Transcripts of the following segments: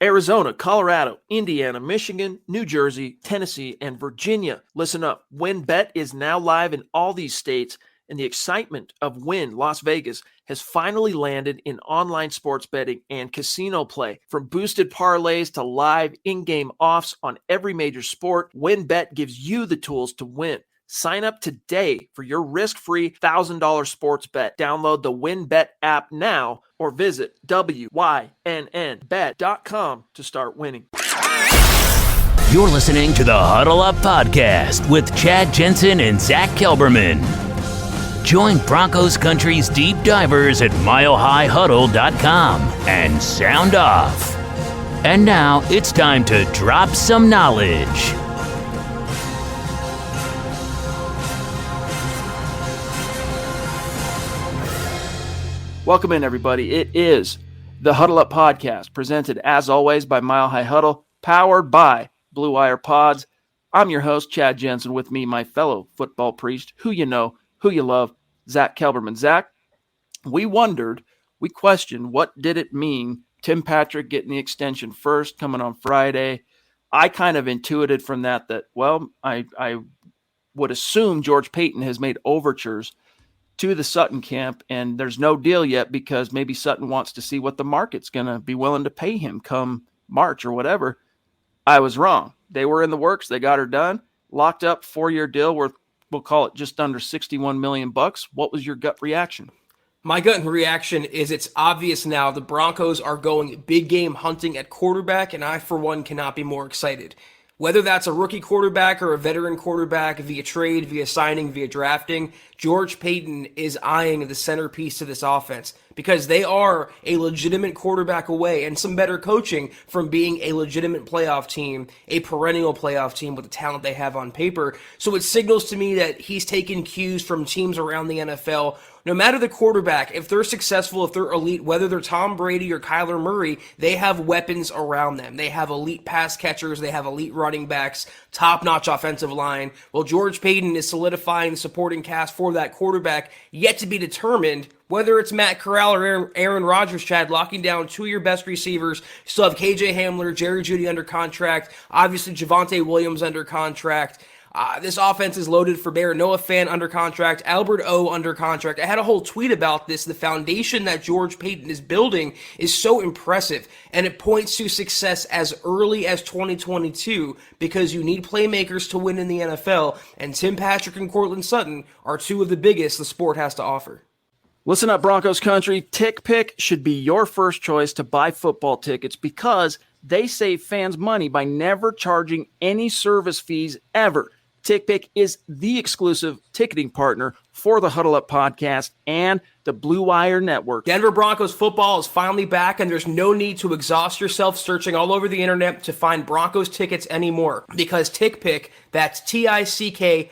Arizona, Colorado, Indiana, Michigan, New Jersey, Tennessee, and Virginia. Listen up. WynnBET is now live in all these states, and the excitement of Wynn Las Vegas has finally landed in online sports betting and casino play. From boosted parlays to live in-game offs on every major sport, WynnBET gives you the tools to win. Sign up today for your risk-free $1,000 sports bet. Download the WynnBET app now or visit wynnbet.com to start winning. You're listening to the Huddle Up Podcast with Chad Jensen and Zack Kelberman. Join Broncos Country's deep divers at milehighhuddle.com and sound off. And now it's time to drop some knowledge. Welcome in, everybody. It is the Huddle Up Podcast, presented as always by Mile High Huddle, powered by Blue Wire Pods. I'm your host, Chad Jensen. With me, my fellow football priest, who you know, who you love, Zack Kelberman. Zack, we questioned, what did it mean, Tim Patrick getting the extension first, coming on Friday? I kind of intuited from that, well, I would assume George Paton has made overtures to the Sutton camp, and there's no deal yet because maybe Sutton wants to see what the market's going to be willing to pay him come March or whatever. I was wrong. They were in the works. They got her done. Locked up, 4-year deal worth, we'll call it just under $61 million. What was your gut reaction? My gut reaction is it's obvious now the Broncos are going big game hunting at quarterback, and I, for one, cannot be more excited. Whether that's a rookie quarterback or a veteran quarterback via trade, via signing, via drafting, George Paton is eyeing the centerpiece to this offense because they are a legitimate quarterback away and some better coaching from being a legitimate playoff team, a perennial playoff team with the talent they have on paper. So it signals to me that he's taken cues from teams around the NFL. No matter the quarterback, if they're successful, if they're elite, whether they're Tom Brady or Kyler Murray, they have weapons around them. They have elite pass catchers. They have elite running backs, top-notch offensive line. Well, George Paton is solidifying the supporting cast for that quarterback, yet to be determined. Whether it's Matt Corral or Aaron Rodgers, Chad, locking down two of your best receivers. You still have KJ Hamler, Jerry Jeudy under contract. Obviously, Javonte Williams under contract. This offense is loaded for bear. Noah Fant under contract. Albert O under contract. I had a whole tweet about this. The foundation that George Paton is building is so impressive, and it points to success as early as 2022 because you need playmakers to win in the NFL, and Tim Patrick and Courtland Sutton are two of the biggest the sport has to offer. Listen up, Broncos country. TickPick should be your first choice to buy football tickets because they save fans money by never charging any service fees ever. TickPick is the exclusive ticketing partner for the Huddle Up Podcast and the Blue Wire Network. Denver Broncos football is finally back, and there's no need to exhaust yourself searching all over the internet to find Broncos tickets anymore because TickPick, that's TickPick,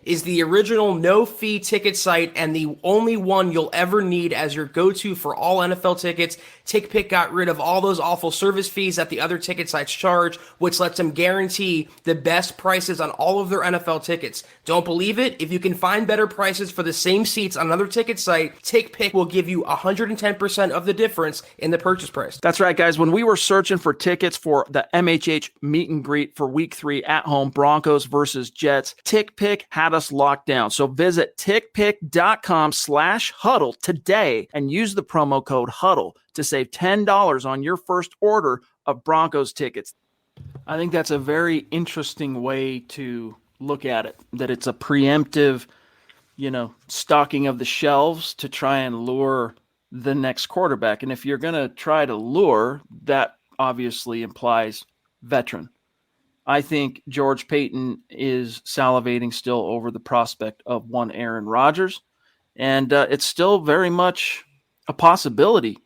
is the original no-fee ticket site and the only one you'll ever need as your go-to for all NFL tickets. TickPick got rid of all those awful service fees that the other ticket sites charge, which lets them guarantee the best prices on all of their NFL tickets. Don't believe it? If you can find better prices for the same seats on another ticket site, TickPick will give you 110% of the difference in the purchase price. That's right, guys. When we were searching for tickets for the MHH meet and greet for Week 3 at home, Broncos versus Jets, TickPick had us locked down. So visit tickpick.com/huddle today and use the promo code HUDDLE to save $10 on your first order of Broncos tickets. I think that's a very interesting way to look at it, that it's a preemptive, stocking of the shelves to try and lure the next quarterback. And if you're going to try to lure, that obviously implies veteran. I think George Paton is salivating still over the prospect of one Aaron Rodgers, and it's still very much a possibility.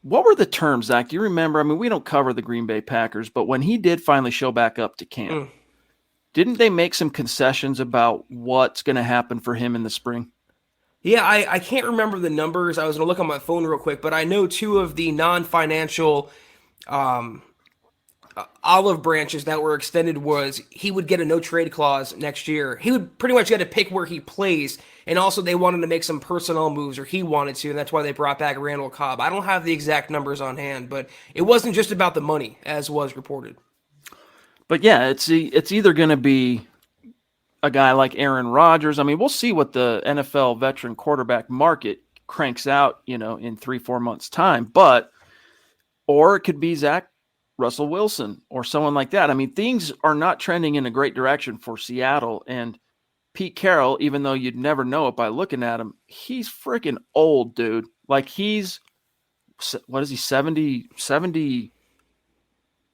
What were the terms, Zach? Do you remember? I mean, we don't cover the Green Bay Packers, but when he did finally show back up to camp, didn't they make some concessions about what's going to happen for him in the spring? Yeah, I can't remember the numbers. I was going to look on my phone real quick, but I know two of the non-financial olive branches that were extended was he would get a no trade clause next year. He would pretty much get to pick where he plays, and also they wanted to make some personnel moves, or he wanted to, and that's why they brought back Randall Cobb. I don't have the exact numbers on hand, but it wasn't just about the money, as was reported. But yeah, it's either going to be a guy like Aaron Rodgers. I mean, we'll see what the NFL veteran quarterback market cranks out, in 3-4 months' time. Or it could be Russell Wilson or someone like that. I mean, things are not trending in a great direction for Seattle. And Pete Carroll, even though you'd never know it by looking at him, he's freaking old, dude. Like what is he, 70?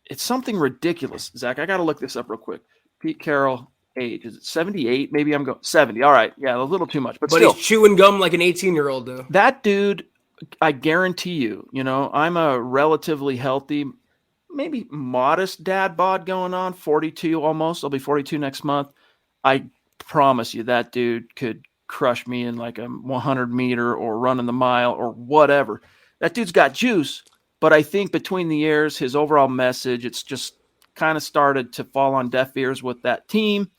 It's something ridiculous, Zach. I got to look this up real quick. Pete Carroll. Age is it 78? Maybe I'm going 70. All right, yeah, a little too much, but still, he's chewing gum like an 18-year-old though. That dude, I guarantee you, I'm a relatively healthy, maybe modest dad bod going on. 42 almost. I'll be 42 next month. I promise you, that dude could crush me in like a 100 meter or running the mile or whatever. That dude's got juice, but I think between the years, his overall message, it's just kind of started to fall on deaf ears with that team.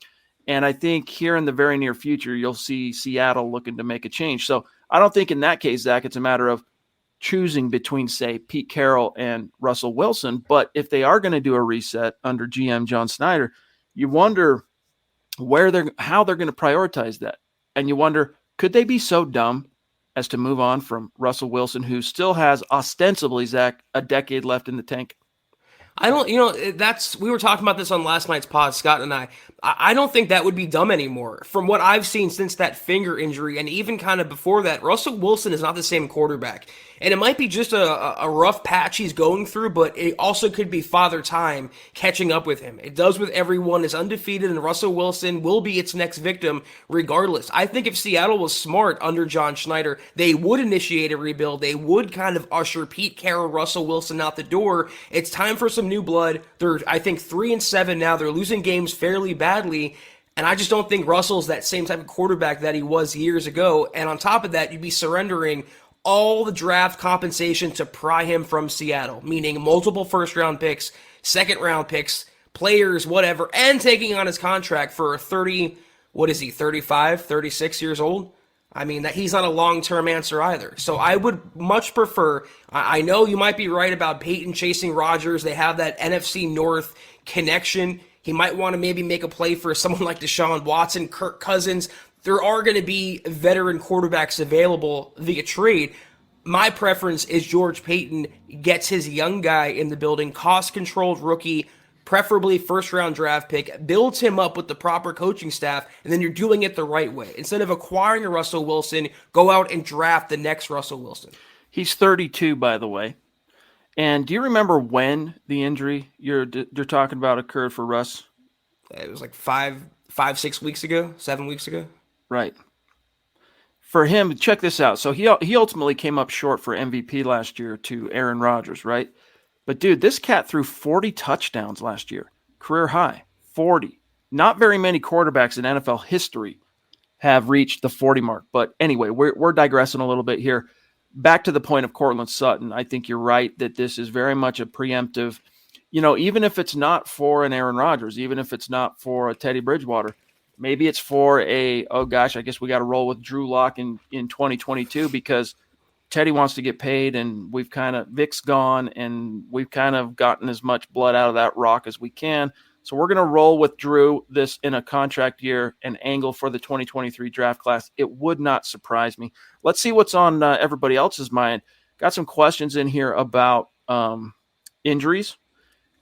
And I think here in the very near future, you'll see Seattle looking to make a change. So I don't think in that case, Zach, it's a matter of choosing between, say, Pete Carroll and Russell Wilson. But if they are going to do a reset under GM John Snyder, you wonder how they're going to prioritize that. And you wonder, could they be so dumb as to move on from Russell Wilson, who still has ostensibly, Zach, a decade left in the tank? I don't, we were talking about this on last night's pod, Scott and I. I don't think that would be dumb anymore. From what I've seen since that finger injury, and even kind of before that, Russell Wilson is not the same quarterback. And it might be just a rough patch he's going through, but it also could be Father Time catching up with him. It does with everyone. Is undefeated, and Russell Wilson will be its next victim regardless. I think if Seattle was smart under John Schneider, they would initiate a rebuild. They would kind of usher Pete Carroll, Russell Wilson out the door. It's time for some new blood. They're, I think, 3-7 now. They're losing games fairly badly. And I just don't think Russell's that same type of quarterback that he was years ago. And on top of that, you'd be surrendering all the draft compensation to pry him from Seattle, meaning multiple first-round picks, second-round picks, players, whatever, and taking on his contract for 35, 36 years old? I mean, that he's not a long-term answer either. So I would much prefer, I know you might be right about Peyton chasing Rodgers. They have that NFC North connection. He might want to maybe make a play for someone like Deshaun Watson, Kirk Cousins. There are going to be veteran quarterbacks available via trade. My preference is George Payton gets his young guy in the building, cost-controlled rookie, preferably first-round draft pick, builds him up with the proper coaching staff, and then you're doing it the right way. Instead of acquiring a Russell Wilson, go out and draft the next Russell Wilson. He's 32, by the way. And do you remember when the injury you're talking about occurred for Russ? It was like 6 weeks ago, 7 weeks ago. Right. For him, check this out. So he ultimately came up short for MVP last year to Aaron Rodgers, right? But dude, this cat threw 40 touchdowns last year. Career high, 40. Not very many quarterbacks in NFL history have reached the 40 mark. But anyway, we're digressing a little bit here. Back to the point of Courtland Sutton, I think you're right that this is very much a preemptive, even if it's not for an Aaron Rodgers, even if it's not for a Teddy Bridgewater, maybe it's for I guess we got to roll with Drew Lock in 2022 because Teddy wants to get paid and Vic's gone and we've kind of gotten as much blood out of that rock as we can. So we're going to roll with Drew this in a contract year and angle for the 2023 draft class. It would not surprise me. Let's see what's on everybody else's mind. Got some questions in here about injuries.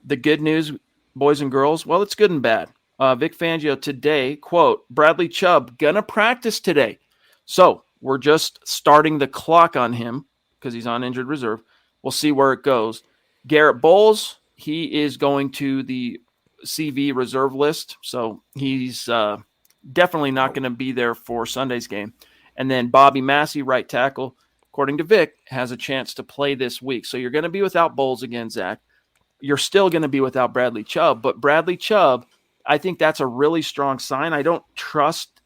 The good news, boys and girls, well, it's good and bad. Vic Fangio today, quote, Bradley Chubb gonna practice today. So we're just starting the clock on him because he's on injured reserve. We'll see where it goes. Garrett Bowles, he is going to the CV reserve list. So he's definitely not going to be there for Sunday's game. And then Bobby Massey, right tackle, according to Vic, has a chance to play this week. So you're going to be without Bowles again, Zach. You're still going to be without Bradley Chubb. But Bradley Chubb, I think that's a really strong sign. I don't trust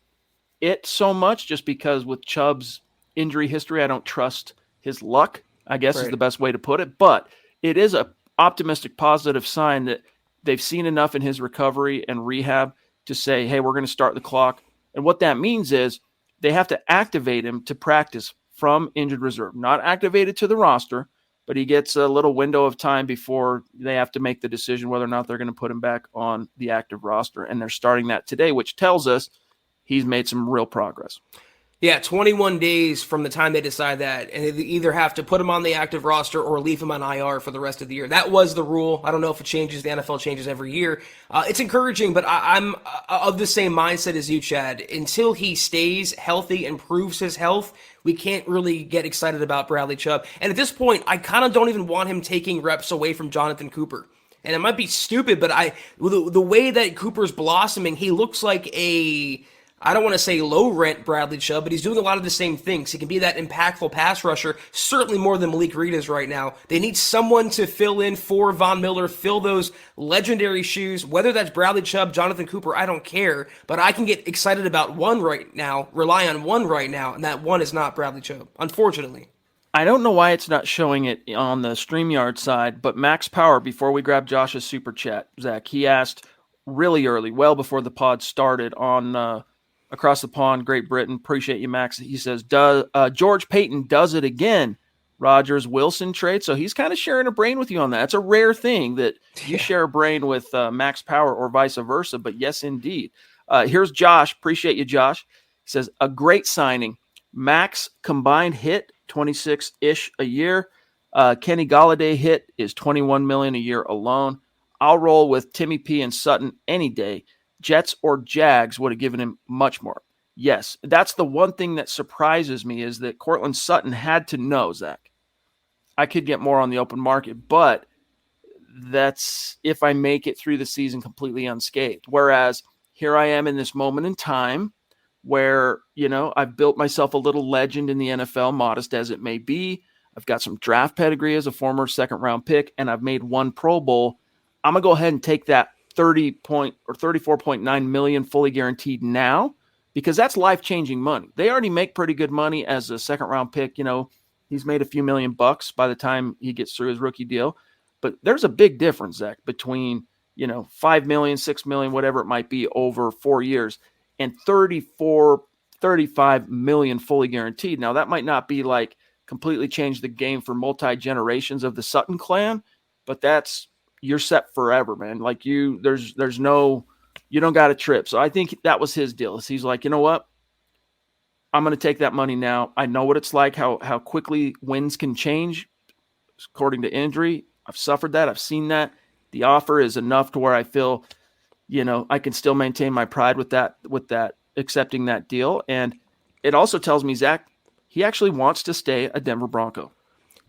it so much just because with Chubb's injury history, I don't trust his luck, I guess is the best way to put it. But it is a optimistic, positive sign that they've seen enough in his recovery and rehab to say, hey, we're going to start the clock. And what that means is they have to activate him to practice from injured reserve, not activated to the roster, but he gets a little window of time before they have to make the decision whether or not they're going to put him back on the active roster. And they're starting that today, which tells us he's made some real progress. Yeah, 21 days from the time they decide that, and they either have to put him on the active roster or leave him on IR for the rest of the year. That was the rule. I don't know if it changes. The NFL changes every year. It's encouraging, but I'm of the same mindset as you, Chad. Until he stays healthy and proves his health, we can't really get excited about Bradley Chubb. And at this point, I kind of don't even want him taking reps away from Jonathan Cooper. And it might be stupid, but the way that Cooper's blossoming, he looks like I don't want to say low-rent Bradley Chubb, but he's doing a lot of the same things. He can be that impactful pass rusher, certainly more than Malik Reed is right now. They need someone to fill in for Von Miller, fill those legendary shoes. Whether that's Bradley Chubb, Jonathan Cooper, I don't care. But I can get excited about one right now, rely on one right now, and that one is not Bradley Chubb, unfortunately. I don't know why it's not showing it on the StreamYard side, but Max Power, before we grab Josh's super chat, Zach, he asked really early, well before the pod started on Across the Pond, Great Britain. Appreciate you, Max. He says, George Payton does it again. Rodgers-Wilson trade. So he's kind of sharing a brain with you on that. It's a rare thing that you share a brain with Max Power or vice versa, but yes, indeed. Here's Josh. Appreciate you, Josh. He says, a great signing. Max combined hit, 26-ish a year. Kenny Golladay hit is $21 million a year alone. I'll roll with Timmy P and Sutton any day. Jets or Jags would have given him much more. Yes, that's the one thing that surprises me is that Courtland Sutton had to know, Zach. I could get more on the open market, but that's if I make it through the season completely unscathed. Whereas here I am in this moment in time where, I've built myself a little legend in the NFL, modest as it may be. I've got some draft pedigree as a former second-round pick, and I've made one Pro Bowl. I'm going to go ahead and take that 34.9 million fully guaranteed now, because that's life-changing money. They already make pretty good money as a second-round pick. He's made a few $1 million by the time he gets through his rookie deal. But there's a big difference, Zach, between, $5 million, $6 million, whatever it might be over 4 years, and 35 million fully guaranteed. Now, that might not be like completely change the game for multi-generations of the Sutton clan, but you're set forever, man. Like there's no, you don't got to trip. So I think that was his deal. He's like, you know what? I'm going to take that money now. I know what it's like, how quickly wins can change according to injury. I've suffered that. I've seen that. The offer is enough to where I feel, I can still maintain my pride with that, accepting that deal. And it also tells me, Zach, he actually wants to stay a Denver Bronco.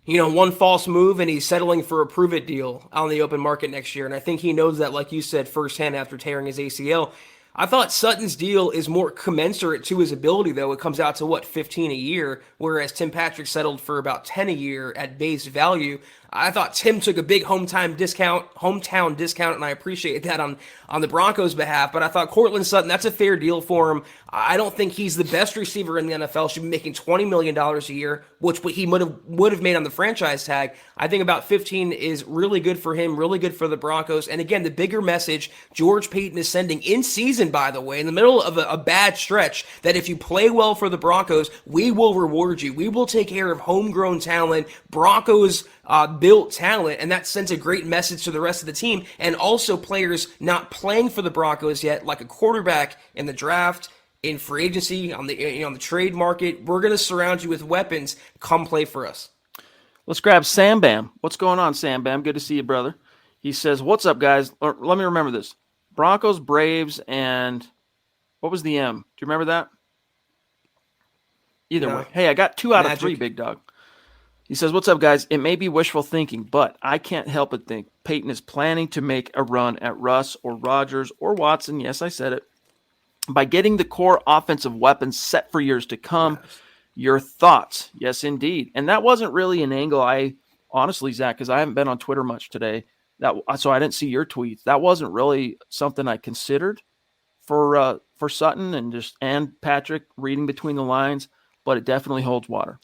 One false move and he's settling for a prove-it deal on the open market next year. And I think he knows that, like you said, firsthand after tearing his ACL. I thought Sutton's deal is more commensurate to his ability, though. It comes out to, 15 a year, whereas Tim Patrick settled for about 10 a year at base value. I thought Tim took a big hometown discount, and I appreciate that on the Broncos' behalf. But I thought Courtland Sutton, that's a fair deal for him. I don't think he's the best receiver in the NFL. Should be making $20 million a year, which he would have made on the franchise tag. I think about 15 is really good for him, really good for the Broncos. And again, the bigger message George Payton is sending in season, by the way, in the middle of a bad stretch, that if you play well for the Broncos, we will reward you. We will take care of homegrown talent, Broncos built talent, and that sends a great message to the rest of the team, and also players not playing for the Broncos yet, like a quarterback in the draft, in free agency, on the trade market. We're going to surround you with weapons. Come play for us. Let's grab Sam Bam. What's going on, Sam Bam? Good to see you, brother. He says, what's up, guys? Let me remember this. Broncos, Braves, and what was the M? Do you remember that? Either way. Hey, I got 2 out of 3, big dog. He says, what's up, guys? It may be wishful thinking, but I can't help but think Peyton is planning to make a run at Russ or Rodgers or Watson. Yes, I said it. By getting the core offensive weapons set for years to come. Yes. Your thoughts? Yes, indeed. And that wasn't really an angle I honestly, Zach, because I haven't been on Twitter much today, so I didn't see your tweets. That wasn't really something I considered for Sutton and Patrick reading between the lines, but it definitely holds water.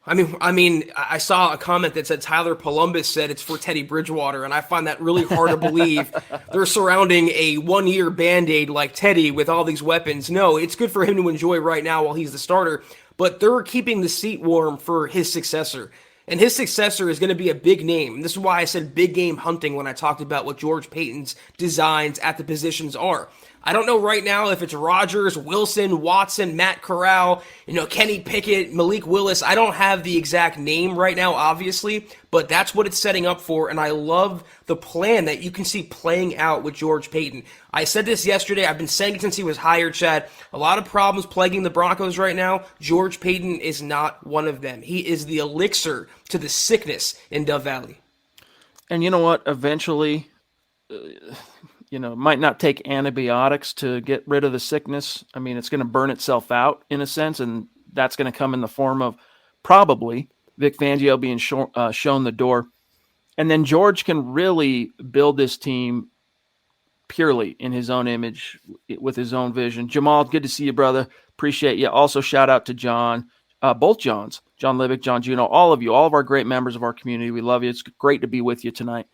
I saw a comment that said Tyler Columbus said it's for Teddy Bridgewater, and I find that really hard to believe. They're surrounding a one-year Band-Aid like Teddy with all these weapons. No, it's good for him to enjoy right now while he's the starter, but they're keeping the seat warm for his successor. And his successor is going to be a big name. This is why I said big game hunting when I talked about what George Paton's designs at the positions are. I don't know right now if it's Rodgers, Wilson, Watson, Matt Corral, Kenny Pickett, Malik Willis. I don't have the exact name right now, obviously, but that's what it's setting up for, and I love the plan that you can see playing out with George Paton. I said this yesterday. I've been saying it since he was hired, Chad. A lot of problems plaguing the Broncos right now. George Paton is not one of them. He is the elixir to the sickness in Dove Valley. And you know what? Eventually, it might not take antibiotics to get rid of the sickness. I mean, it's going to burn itself out in a sense, and that's going to come in the form of probably Vic Fangio being shown the door. And then George can really build this team purely in his own image with his own vision. Jamal, good to see you, brother. Appreciate you. Also, shout out to John, both Johns, John Libick, John Juno, all of you, all of our great members of our community. We love you. It's great to be with you tonight.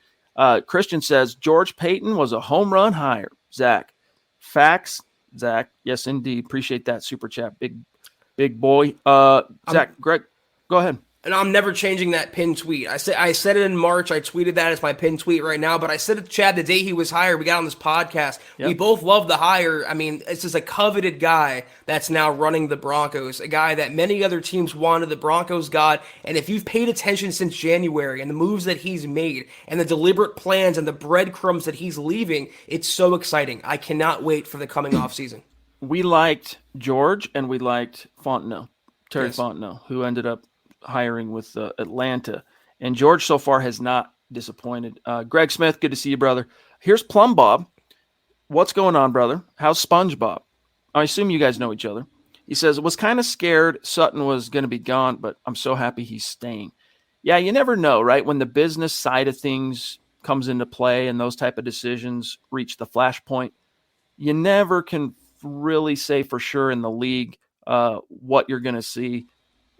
Christian says, George Paton was a home run hire. Zach. Facts, Zach. Yes, indeed. Appreciate that super chat. Big boy. Zach, Greg, go ahead. And I'm never changing that pinned tweet. I said it in March. I tweeted that as my pinned tweet right now. But I said it to Chad the day he was hired. We got on this podcast. Yep. We both love the hire. I mean, it's just a coveted guy that's now running the Broncos, a guy that many other teams wanted, the Broncos got. And if you've paid attention since January and the moves that he's made and the deliberate plans and the breadcrumbs that he's leaving, it's so exciting. I cannot wait for the coming offseason. We liked George and we liked Fontenot, Terry Yes. Fontenot, who ended up hiring with Atlanta. And George so far has not disappointed. Greg Smith, good to see you, brother. Here's Plum Bob. What's going on, brother? How's SpongeBob? I assume you guys know each other. He says, was kind of scared Sutton was going to be gone, but I'm so happy he's staying. Yeah, you never know, right? When the business side of things comes into play and those type of decisions reach the flashpoint, you never can really say for sure in the league what you're going to see.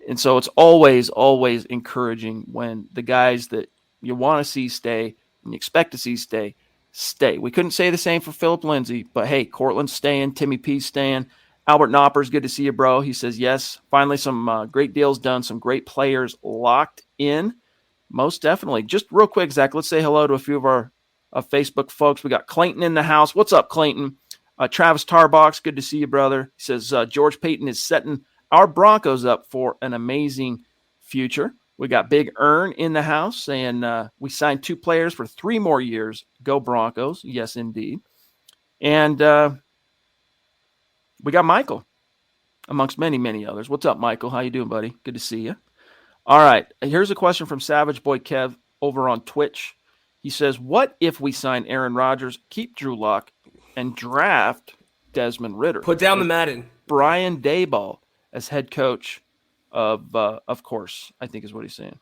And so it's always, always encouraging when the guys that you want to see stay and you expect to see stay. We couldn't say the same for Philip Lindsay, but hey, Courtland's staying, Timmy P's staying. Albert Knopper's good to see you, bro. He says, yes, finally some great deals done, some great players locked in. Most definitely. Just real quick, Zach, let's say hello to a few of our Facebook folks. We got Clayton in the house. What's up, Clayton? Travis Tarbox, good to see you, brother. He says, George Paton is setting our Broncos up for an amazing future. We got Big Earn in the house saying we signed 2 players for 3 more years. Go Broncos. Yes, indeed. And we got Michael amongst many, many others. What's up, Michael? How you doing, buddy? Good to see you. All right. Here's a question from Savage Boy Kev over on Twitch. He says, what if we sign Aaron Rodgers, keep Drew Lock, and draft Desmond Ridder? Put down the Madden. Brian Daboll as head coach of course, I think is what he's saying.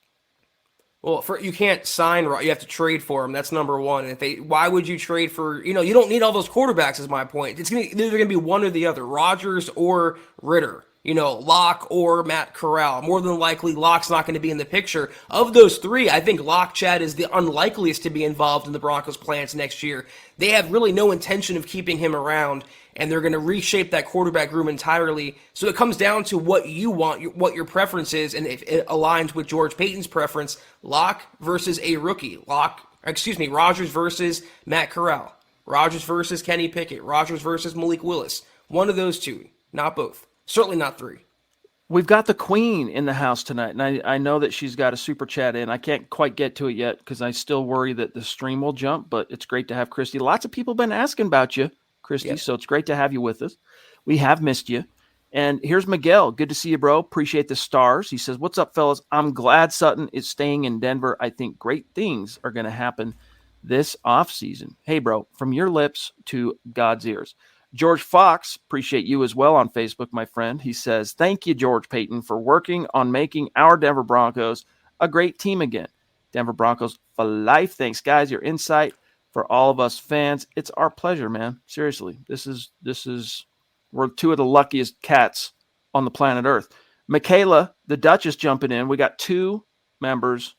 Well, you can't sign. You have to trade for him. That's number one. Why would you trade for? You don't need all those quarterbacks. Is my point. It's either gonna be one or the other, Rodgers or Ridder. Locke or Matt Corral. More than likely, Locke's not going to be in the picture. Of those 3, I think Locke, Chad, is the unlikeliest to be involved in the Broncos' plans next year. They have really no intention of keeping him around, and they're going to reshape that quarterback room entirely. So it comes down to what you want, what your preference is, and if it aligns with George Paton's preference, Locke versus a rookie. Rodgers versus Matt Corral. Rodgers versus Kenny Pickett. Rodgers versus Malik Willis. One of those 2, not both. Certainly not 3. We've got the Queen in the house tonight, and I know that she's got a super chat in. I can't quite get to it yet because I still worry that the stream will jump, but it's great to have Christy. Lots of people have been asking about you, Christy, yep. So it's great to have you with us. We have missed you. And here's Miguel. Good to see you, bro. Appreciate the stars. He says, what's up, fellas? I'm glad Sutton is staying in Denver. I think great things are going to happen this offseason. Hey, bro, from your lips to God's ears. George Fox, appreciate you as well on Facebook, my friend. He says, thank you, George Paton, for working on making our Denver Broncos a great team again. Denver Broncos for life. Thanks, guys. Your insight for all of us fans. It's our pleasure, man. Seriously, this is we're 2 of the luckiest cats on the planet Earth. Michaela, the Duchess, jumping in. We got 2 members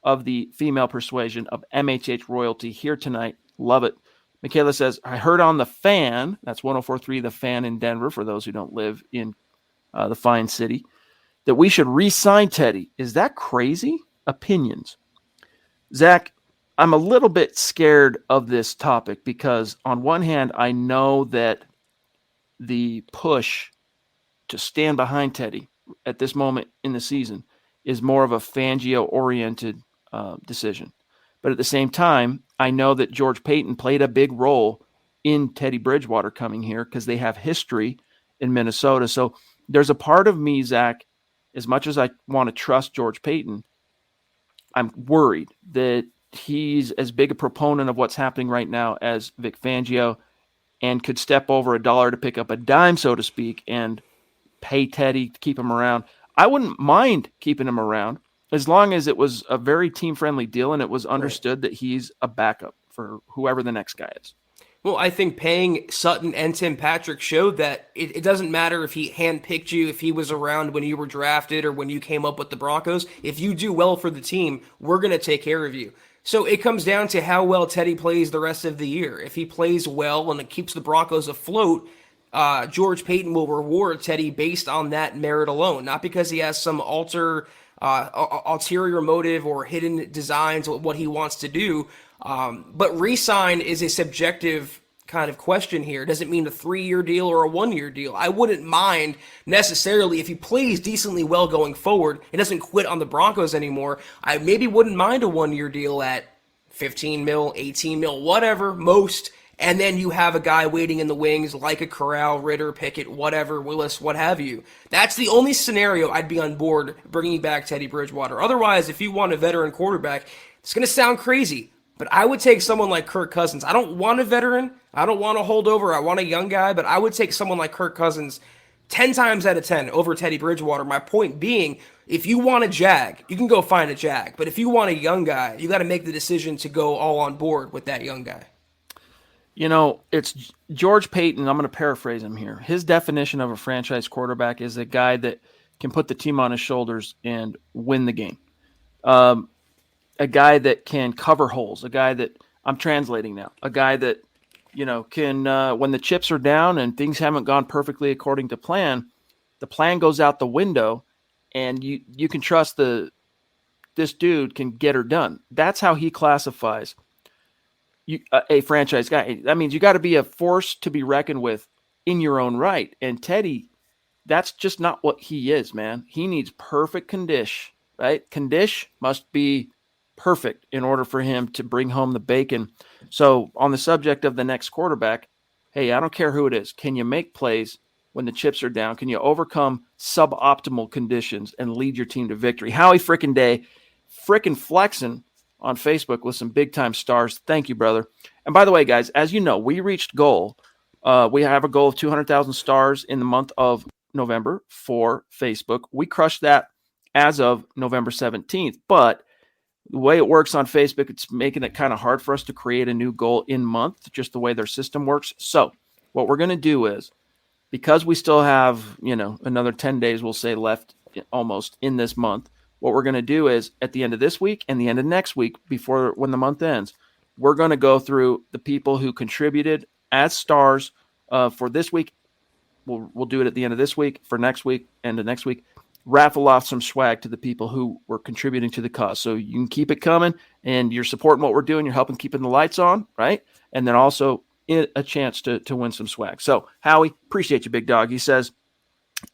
of the female persuasion of MHH royalty here tonight. Love it. Michaela says, I heard on the Fan, that's 104.3 The Fan in Denver, for those who don't live in the fine city, that we should re-sign Teddy. Is that crazy? Opinions. Zach, I'm a little bit scared of this topic because on one hand, I know that the push to stand behind Teddy at this moment in the season is more of a Fangio-oriented decision. But at the same time, I know that George Payton played a big role in Teddy Bridgewater coming here because they have history in Minnesota. So there's a part of me, Zach, as much as I want to trust George Payton, I'm worried that he's as big a proponent of what's happening right now as Vic Fangio and could step over a dollar to pick up a dime, so to speak, and pay Teddy to keep him around. I wouldn't mind keeping him around as long as it was a very team-friendly deal and it was understood that he's a backup for whoever the next guy is. Well, I think paying Sutton and Tim Patrick showed that it doesn't matter if he handpicked you, if he was around when you were drafted or when you came up with the Broncos. If you do well for the team, we're going to take care of you. So it comes down to how well Teddy plays the rest of the year. If he plays well and it keeps the Broncos afloat, George Payton will reward Teddy based on that merit alone, not because he has some ulterior motive or hidden designs of what he wants to do. But re-sign is a subjective kind of question here. Does it mean a 3-year deal or a 1-year deal? I wouldn't mind necessarily if he plays decently well going forward and doesn't quit on the Broncos anymore. I maybe wouldn't mind a 1-year deal at 15 mil, 18 mil, whatever, most. And then you have a guy waiting in the wings like a Corral, Ritter, Pickett, whatever, Willis, what have you. That's the only scenario I'd be on board bringing back Teddy Bridgewater. Otherwise, if you want a veteran quarterback, it's going to sound crazy, but I would take someone like Kirk Cousins. I don't want a veteran. I don't want a holdover. I want a young guy, but I would take someone like Kirk Cousins 10 times out of 10 over Teddy Bridgewater. My point being, if you want a Jag, you can go find a Jag. But if you want a young guy, you got to make the decision to go all on board with that young guy. You know, it's George Payton. I'm going to paraphrase him here. His definition of a franchise quarterback is a guy that can put the team on his shoulders and win the game. A guy that can cover holes, a guy that I'm translating now, a guy that, you know, can, when the chips are down and things haven't gone perfectly according to plan, the plan goes out the window and you can trust this dude can get her done. That's how he classifies a franchise guy. That means you got to be a force to be reckoned with in your own right. And Teddy, that's just not what he is, man. He needs perfect condition, right? Condition must be perfect in order for him to bring home the bacon. So on the subject of the next quarterback, hey, I don't care who it is. Can you make plays when the chips are down? Can you overcome suboptimal conditions and lead your team to victory? Howie frickin' Day, frickin' flexing on Facebook with some big-time stars. Thank you, brother. And by the way, guys, as you know, we reached goal. We have a goal of 200,000 stars in the month of November for Facebook. We crushed that as of November 17th. But the way it works on Facebook, it's making it kind of hard for us to create a new goal in month, just the way their system works. So what we're going to do is, because we still have, you know, another 10 days, we'll say, left almost in this month, what we're going to do is at the end of this week and the end of next week, before when the month ends, we're going to go through the people who contributed as stars for this week. We'll do it at the end of this week, for next week, end of next week. Raffle off some swag to the people who were contributing to the cause. So you can keep it coming, and you're supporting what we're doing. You're helping keeping the lights on, right? And then also a chance to win some swag. So Howie, appreciate you, big dog. He says,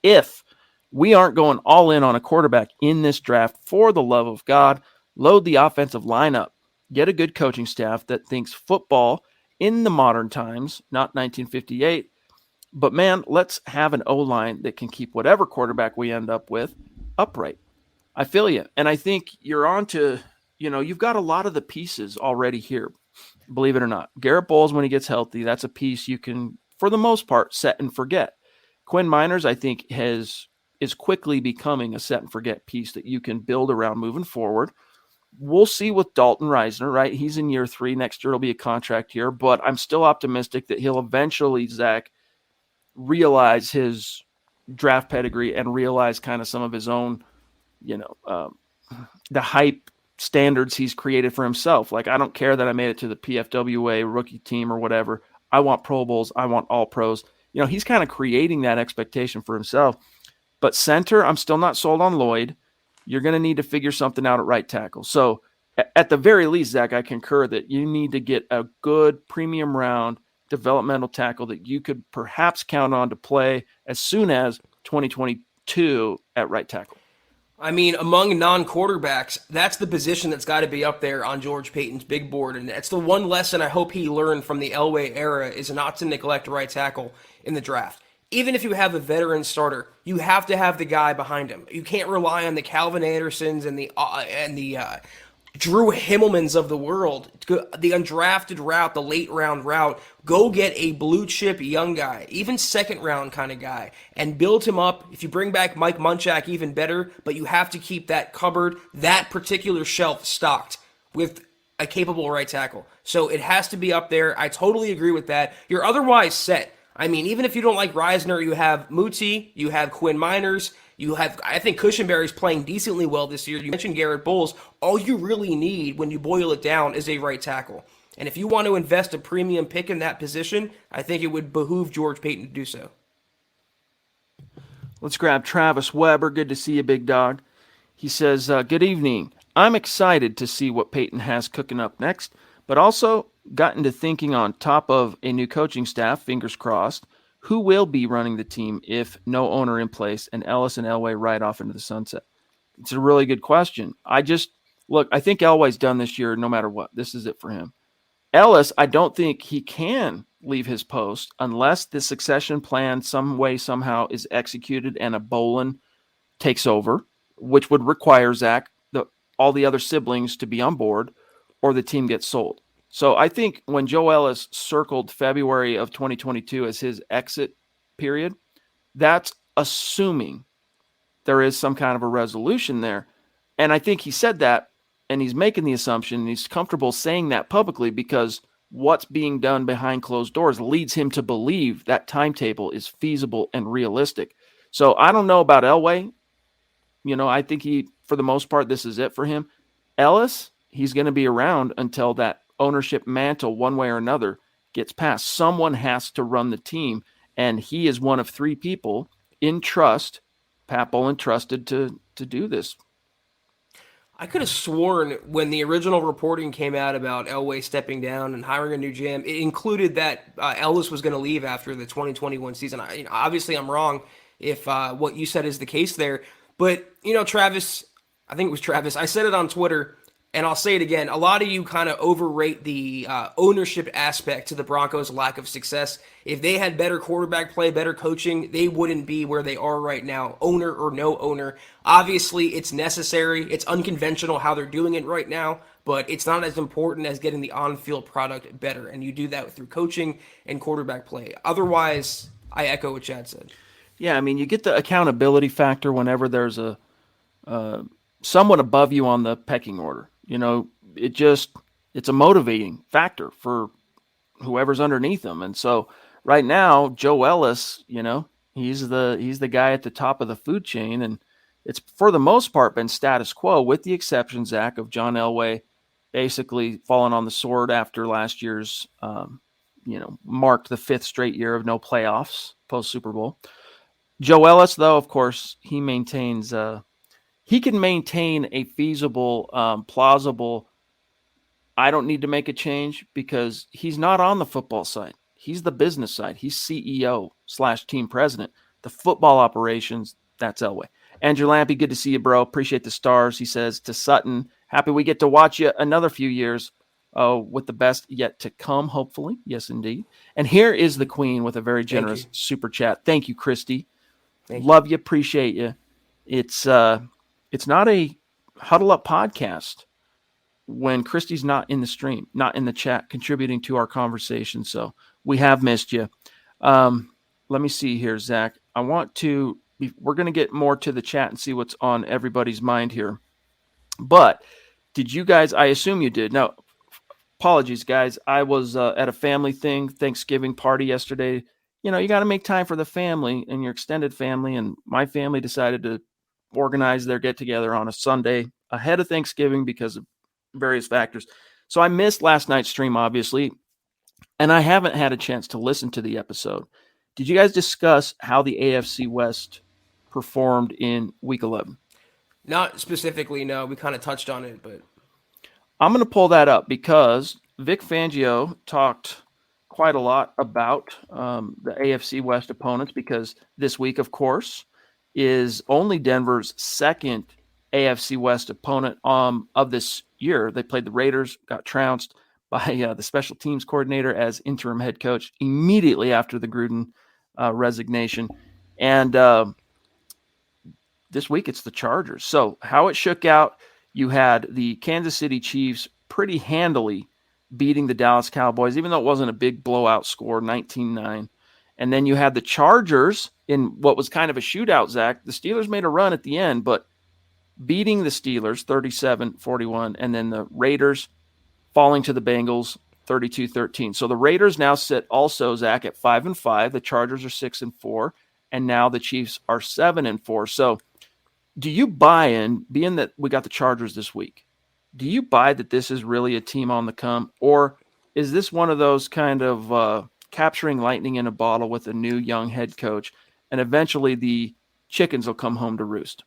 if we aren't going all in on a quarterback in this draft, for the love of God, load the offensive lineup. Get a good coaching staff that thinks football in the modern times, not 1958. But, man, let's have an O-line that can keep whatever quarterback we end up with upright. I feel you. And I think you're on to, you know, you've got a lot of the pieces already here, believe it or not. Garrett Bowles, when he gets healthy, that's a piece you can, for the most part, set and forget. Quinn Miners, I think, is quickly becoming a set and forget piece that you can build around moving forward. We'll see with Dalton Reisner, right? He's in year 3. Next year will be a contract year, but I'm still optimistic that he'll eventually, Zach, realize his draft pedigree and realize kind of some of his own, the hype standards he's created for himself. Like, I don't care that I made it to the PFWA rookie team or whatever. I want Pro Bowls. I want all pros. He's kind of creating that expectation for himself. But center, I'm still not sold on Lloyd. You're going to need to figure something out at right tackle. So at the very least, Zach, I concur that you need to get a good premium round developmental tackle that you could perhaps count on to play as soon as 2022 at right tackle. I mean, among non-quarterbacks, that's the position that's got to be up there on George Paton's big board. And that's the one lesson I hope he learned from the Elway era, is not to neglect right tackle in the draft. Even if you have a veteran starter, you have to have the guy behind him. You can't rely on the Calvin Andersons and the Drew Himmelmans of the world, the undrafted route, the late round route. Go get a blue chip young guy, even second round kind of guy, and build him up. If you bring back Mike Munchak, even better, but you have to keep that cupboard, that particular shelf stocked with a capable right tackle. So it has to be up there. I totally agree with that. You're otherwise set. I mean, even if you don't like Reisner, you have Muti, you have Quinn Miners, you have, I think Cushenberry's playing decently well this year. You mentioned Garrett Bowles. All you really need when you boil it down is a right tackle. And if you want to invest a premium pick in that position, I think it would behoove George Paton to do so. Let's grab Travis Weber. Good to see you, big dog. He says, good evening. I'm excited to see what Paton has cooking up next, but also gotten to thinking on top of a new coaching staff, fingers crossed, who will be running the team if no owner in place and Ellis and Elway ride off into the sunset? It's a really good question. I think Elway's done this year no matter what. This is it for him. Ellis, I don't think he can leave his post unless the succession plan some way, somehow is executed and a Bolin takes over, which would require Zach, all the other siblings to be on board, or the team gets sold. So I think when Joe Ellis circled February of 2022 as his exit period, that's assuming there is some kind of a resolution there. And I think he said that, and he's making the assumption, and he's comfortable saying that publicly because what's being done behind closed doors leads him to believe that timetable is feasible and realistic. So I don't know about Elway. I think for the most part, this is it for him. Ellis, he's going to be around until that ownership mantle, one way or another, gets passed. Someone has to run the team, and he is one of three people in trust, Pat Bolin trusted to do this. I could have sworn when the original reporting came out about Elway stepping down and hiring a new GM, it included that Ellis was going to leave after the 2021 season. Obviously, I'm wrong if what you said is the case there. But, Travis, I think it was Travis, I said it on Twitter, and I'll say it again. A lot of you kind of overrate the ownership aspect to the Broncos' lack of success. If they had better quarterback play, better coaching, they wouldn't be where they are right now, owner or no owner. Obviously, it's necessary. It's unconventional how they're doing it right now, but it's not as important as getting the on-field product better, and you do that through coaching and quarterback play. Otherwise, I echo what Chad said. Yeah, I mean, you get the accountability factor whenever there's a someone above you on the pecking order. It's a motivating factor for whoever's underneath them. And so right now, Joe Ellis, he's the guy at the top of the food chain, and it's for the most part been status quo, with the exception, Zach, of John Elway basically falling on the sword after last year's, marked the fifth straight year of no playoffs post Super Bowl. Joe Ellis, though, of course, he maintains. He can maintain a feasible, plausible, I don't need to make a change, because he's not on the football side. He's the business side. He's CEO/team president. The football operations, that's Elway. Andrew Lampy, good to see you, bro. Appreciate the stars. He says to Sutton, happy we get to watch you another few years with the best yet to come, hopefully. Yes, indeed. And here is the queen with a very generous super chat. Thank you, Christy. Love you. Appreciate you. It's not a Huddle Up podcast when Christy's not in the stream, not in the chat, contributing to our conversation. So we have missed you. Let me see here, Zach. We're going to get more to the chat and see what's on everybody's mind here. But did you guys, I assume you did. No, apologies, guys. I was at a family thing, Thanksgiving party yesterday. you got to make time for the family and your extended family. And my family decided to organize their get together on a Sunday ahead of Thanksgiving because of various factors. So I missed last night's stream, obviously, and I haven't had a chance to listen to the episode. Did you guys discuss how the AFC West performed in week 11? Not specifically, no. We kind of touched on it, but I'm going to pull that up because Vic Fangio talked quite a lot about the AFC West opponents, because this week, of course, is only Denver's second AFC West opponent of this year. They played the Raiders, got trounced by the special teams coordinator as interim head coach immediately after the Gruden resignation. And this week it's the Chargers. So how it shook out, you had the Kansas City Chiefs pretty handily beating the Dallas Cowboys, even though it wasn't a big blowout score, 19-9. And then you had the Chargers in what was kind of a shootout, Zach. The Steelers made a run at the end, but beating the Steelers 37-41, and then the Raiders falling to the Bengals 32-13. So the Raiders now sit also, Zach, at 5-5. The Chargers are 6-4, and now the Chiefs are 7-4. So do you buy in, being that we got the Chargers this week, do you buy that this is really a team on the come, or is this one of those kind of capturing lightning in a bottle with a new young head coach, and eventually the chickens will come home to roost?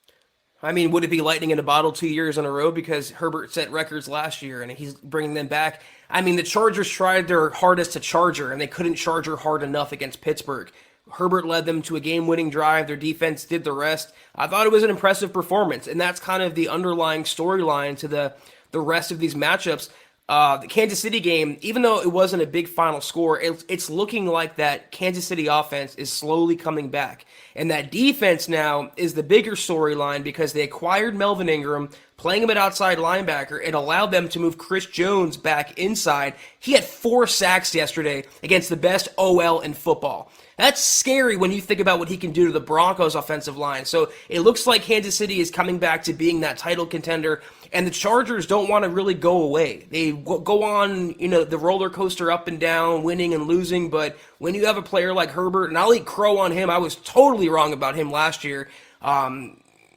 I mean, would it be lightning in a bottle 2 years in a row because Herbert set records last year and he's bringing them back? I mean, the Chargers tried their hardest to charger, and they couldn't charger hard enough against Pittsburgh. Herbert led them to a game-winning drive. Their defense did the rest. I thought it was an impressive performance, and that's kind of the underlying storyline to the rest of these matchups. The Kansas City game, even though it wasn't a big final score, it's looking like that Kansas City offense is slowly coming back. And that defense now is the bigger storyline because they acquired Melvin Ingram, playing him at outside linebacker. It allowed them to move Chris Jones back inside. He had 4 sacks yesterday against the best OL in football. That's scary when you think about what he can do to the Broncos offensive line. So it looks like Kansas City is coming back to being that title contender, and the Chargers don't want to really go away. They go on, the roller coaster up and down, winning and losing, but when you have a player like Herbert, and I'll eat crow on him, I was totally wrong about him last year,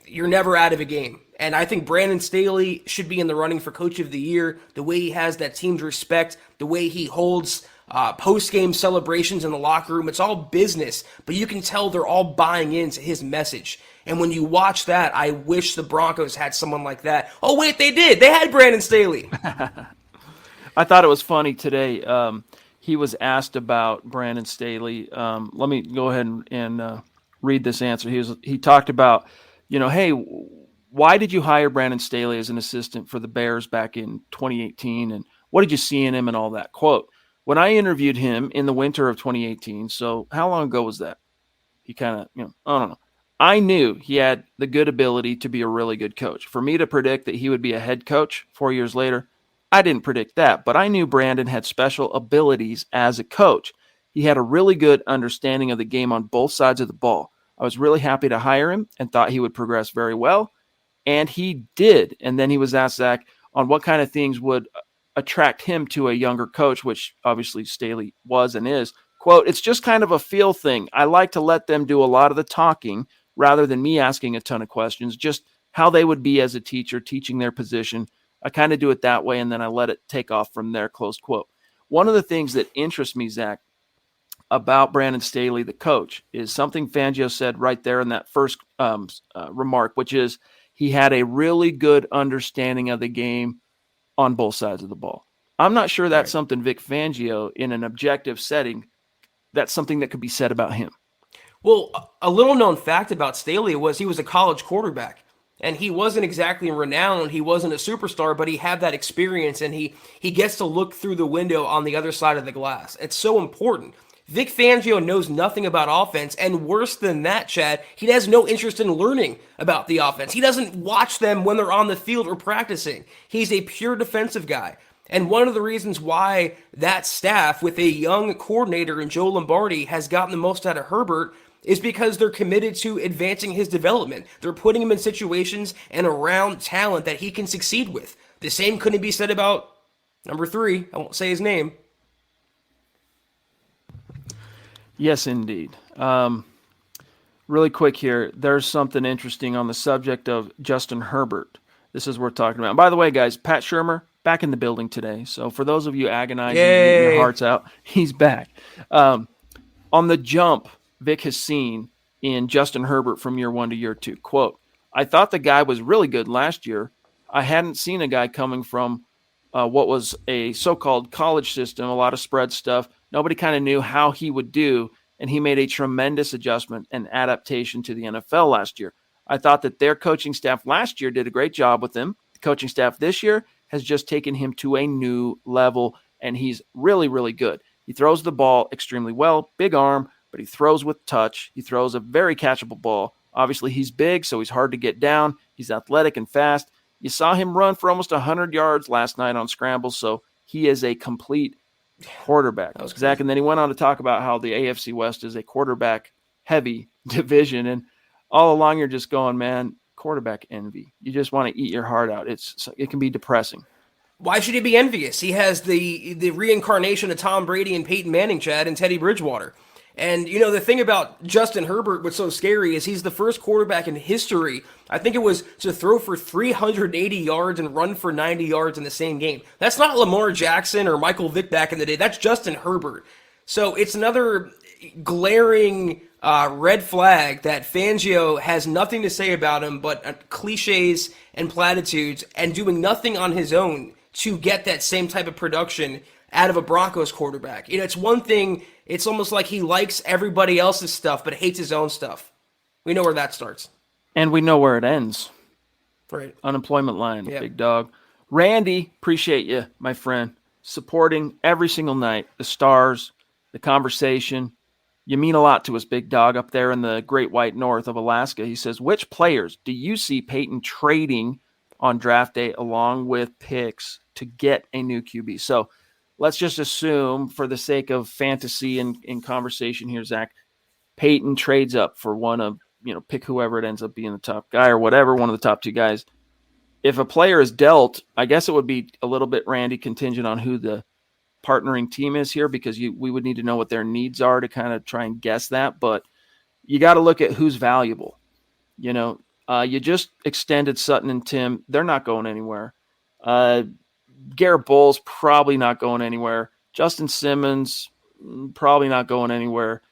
you're never out of a game. And I think Brandon Staley should be in the running for Coach of the Year. The way he has that team's respect, the way he holds post-game celebrations in the locker room, it's all business, but you can tell they're all buying into his message. And when you watch that, I wish the Broncos had someone like that. Oh, wait, they did. They had Brandon Staley. I thought it was funny today. He was asked about Brandon Staley. Let me go ahead and read this answer. He talked about, hey, why did you hire Brandon Staley as an assistant for the Bears back in 2018? And what did you see in him and all that? Quote, when I interviewed him in the winter of 2018, so how long ago was that? He kind of, I don't know. I knew he had the good ability to be a really good coach. For me to predict that he would be a head coach 4 years later, I didn't predict that, but I knew Brandon had special abilities as a coach. He had a really good understanding of the game on both sides of the ball. I was really happy to hire him and thought he would progress very well, and he did. And then he was asked, Zach, on what kind of things would attract him to a younger coach, which obviously Staley was and is. Quote, it's just kind of a feel thing. I like to let them do a lot of the talking rather than me asking a ton of questions, just how they would be as a teacher, teaching their position. I kind of do it that way, and then I let it take off from there, close quote. One of the things that interests me, Zach, about Brandon Staley, the coach, is something Fangio said right there in that first remark, which is he had a really good understanding of the game on both sides of the ball. I'm not sure that's something Vic Fangio, in an objective setting, that's something that could be said about him. Well, a little known fact about Staley was he was a college quarterback, and he wasn't exactly renowned. He wasn't a superstar, but he had that experience, and he gets to look through the window on the other side of the glass. It's so important. Vic Fangio knows nothing about offense, and worse than that, Chad, he has no interest in learning about the offense. He doesn't watch them when they're on the field or practicing. He's a pure defensive guy. And one of the reasons why that staff, with a young coordinator in Joe Lombardi, has gotten the most out of Herbert is because they're committed to advancing his development. They're putting him in situations and around talent that he can succeed with. The same couldn't be said about number 3. I won't say his name. Yes, indeed. Really quick here, there's something interesting on the subject of Justin Herbert. This is what we're talking about. By the way, guys, Pat Shurmur back in the building today. So for those of you agonizing and eating your Yay. hearts out, he's back. On the jump Vic has seen in Justin Herbert from year 1 to year 2. Quote, I thought the guy was really good last year. I hadn't seen a guy coming from what was a so-called college system, a lot of spread stuff. Nobody kind of knew how he would do, and he made a tremendous adjustment and adaptation to the NFL last year. I thought that their coaching staff last year did a great job with him. The coaching staff this year has just taken him to a new level, and he's really, really good. He throws the ball extremely well, big arm, but he throws with touch. He throws a very catchable ball. Obviously, he's big, so he's hard to get down. He's athletic and fast. You saw him run for almost 100 yards last night on scrambles, so he is a complete quarterback. Zach, and then he went on to talk about how the AFC West is a quarterback-heavy division, and all along you're just going, man, quarterback envy. You just want to eat your heart out. It can be depressing. Why should he be envious? He has the reincarnation of Tom Brady and Peyton Manning, Chad, and Teddy Bridgewater. And, the thing about Justin Herbert, what's so scary is he's the first quarterback in history, I think it was, to throw for 380 yards and run for 90 yards in the same game. That's not Lamar Jackson or Michael Vick back in the day. That's Justin Herbert. So it's another glaring red flag that Fangio has nothing to say about him but cliches and platitudes and doing nothing on his own to get that same type of production out of a Broncos quarterback. It's one thing, it's almost like he likes everybody else's stuff but hates his own stuff. We know where that starts. And we know where it ends. Right. Unemployment line, yep. Big dog. Randy, appreciate you, my friend, supporting every single night, the stars, the conversation. You mean a lot to us, big dog, up there in the great white north of Alaska. He says, which players do you see Peyton trading on draft day along with picks to get a new QB? So let's just assume, for the sake of fantasy and in conversation here, Zach, Peyton trades up for one of, pick whoever it ends up being the top guy or whatever, one of the top two guys. If a player is dealt, I guess it would be a little bit, Randy, contingent on who the partnering team is here, because we would need to know what their needs are to kind of try and guess that. But you got to look at who's valuable. You just extended Sutton and Tim. They're not going anywhere. Garrett Bowles probably not going anywhere. Justin Simmons probably not going anywhere.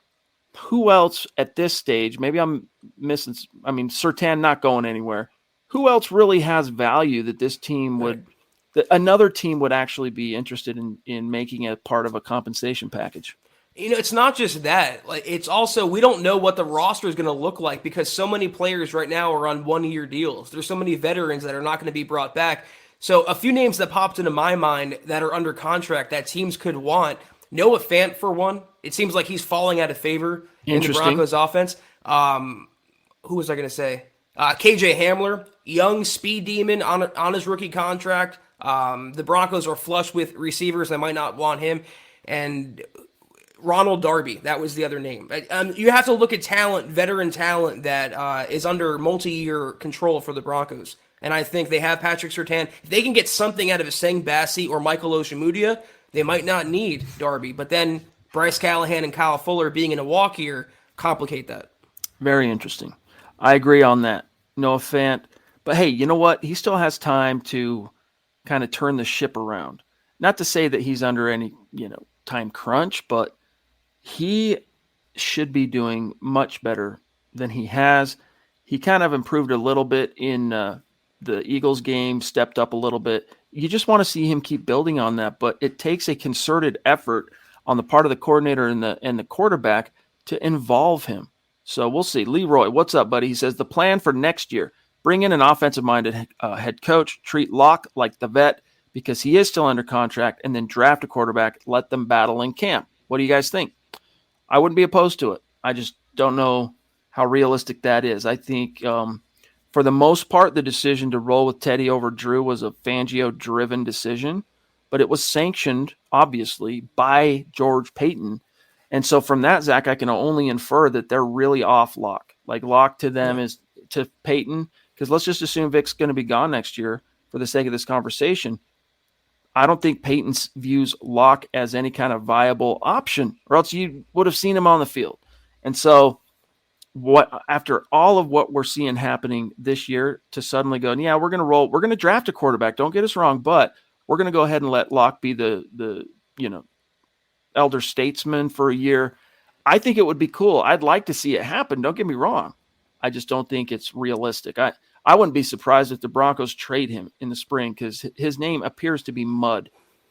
Who else at this stage? Maybe I'm missing. Surtain not going anywhere. Who else really has value that this team would, that another team would actually be interested in making it part of a compensation package? It's not just that. It's also, we don't know what the roster is going to look like because so many players right now are on one-year deals. There's so many veterans that are not going to be brought back. So a few names that popped into my mind that are under contract that teams could want. Noah Fant, for one. It seems like he's falling out of favor in the Broncos offense. Who was I going to say? KJ Hamler, young speed demon on his rookie contract. The Broncos are flush with receivers. They might not want him. And Ronald Darby, that was the other name. You have to look at talent, veteran talent that is under multi-year control for the Broncos. And I think they have Patrick Surtain. If they can get something out of Aseng Bassi or Michael Ojemudia, they might not need Darby. But then Bryce Callahan and Kyle Fuller being in a walk here complicate that. Very interesting. I agree on that. Noah Fant. But hey, you know what? He still has time to kind of turn the ship around. Not to say that he's under any, time crunch, but he should be doing much better than he has. He kind of improved a little bit in the Eagles game, stepped up a little bit. You just want to see him keep building on that, but it takes a concerted effort on the part of the coordinator and the quarterback to involve him. So we'll see. Leroy, what's up, buddy? He says the plan for next year, bring in an offensive-minded head coach, treat Locke like the vet because he is still under contract, and then draft a quarterback, let them battle in camp. What do you guys think? I wouldn't be opposed to it. I just don't know how realistic that is. I think for the most part, the decision to roll with Teddy over Drew was a Fangio-driven decision, but it was sanctioned, obviously, by George Paton. And so from that, Zach, I can only infer that they're really off Locke. Like Locke to them is to Paton, because let's just assume Vic's going to be gone next year for the sake of this conversation. I don't think Peyton views Locke as any kind of viable option, or else you would have seen him on the field. And so after all of what we're seeing happening this year, to suddenly go, yeah, we're going to draft a quarterback. Don't get us wrong, but we're going to go ahead and let Locke be the elder statesman for a year. I think it would be cool. I'd like to see it happen. Don't get me wrong. I just don't think it's realistic. I wouldn't be surprised if the Broncos trade him in the spring, because his name appears to be mud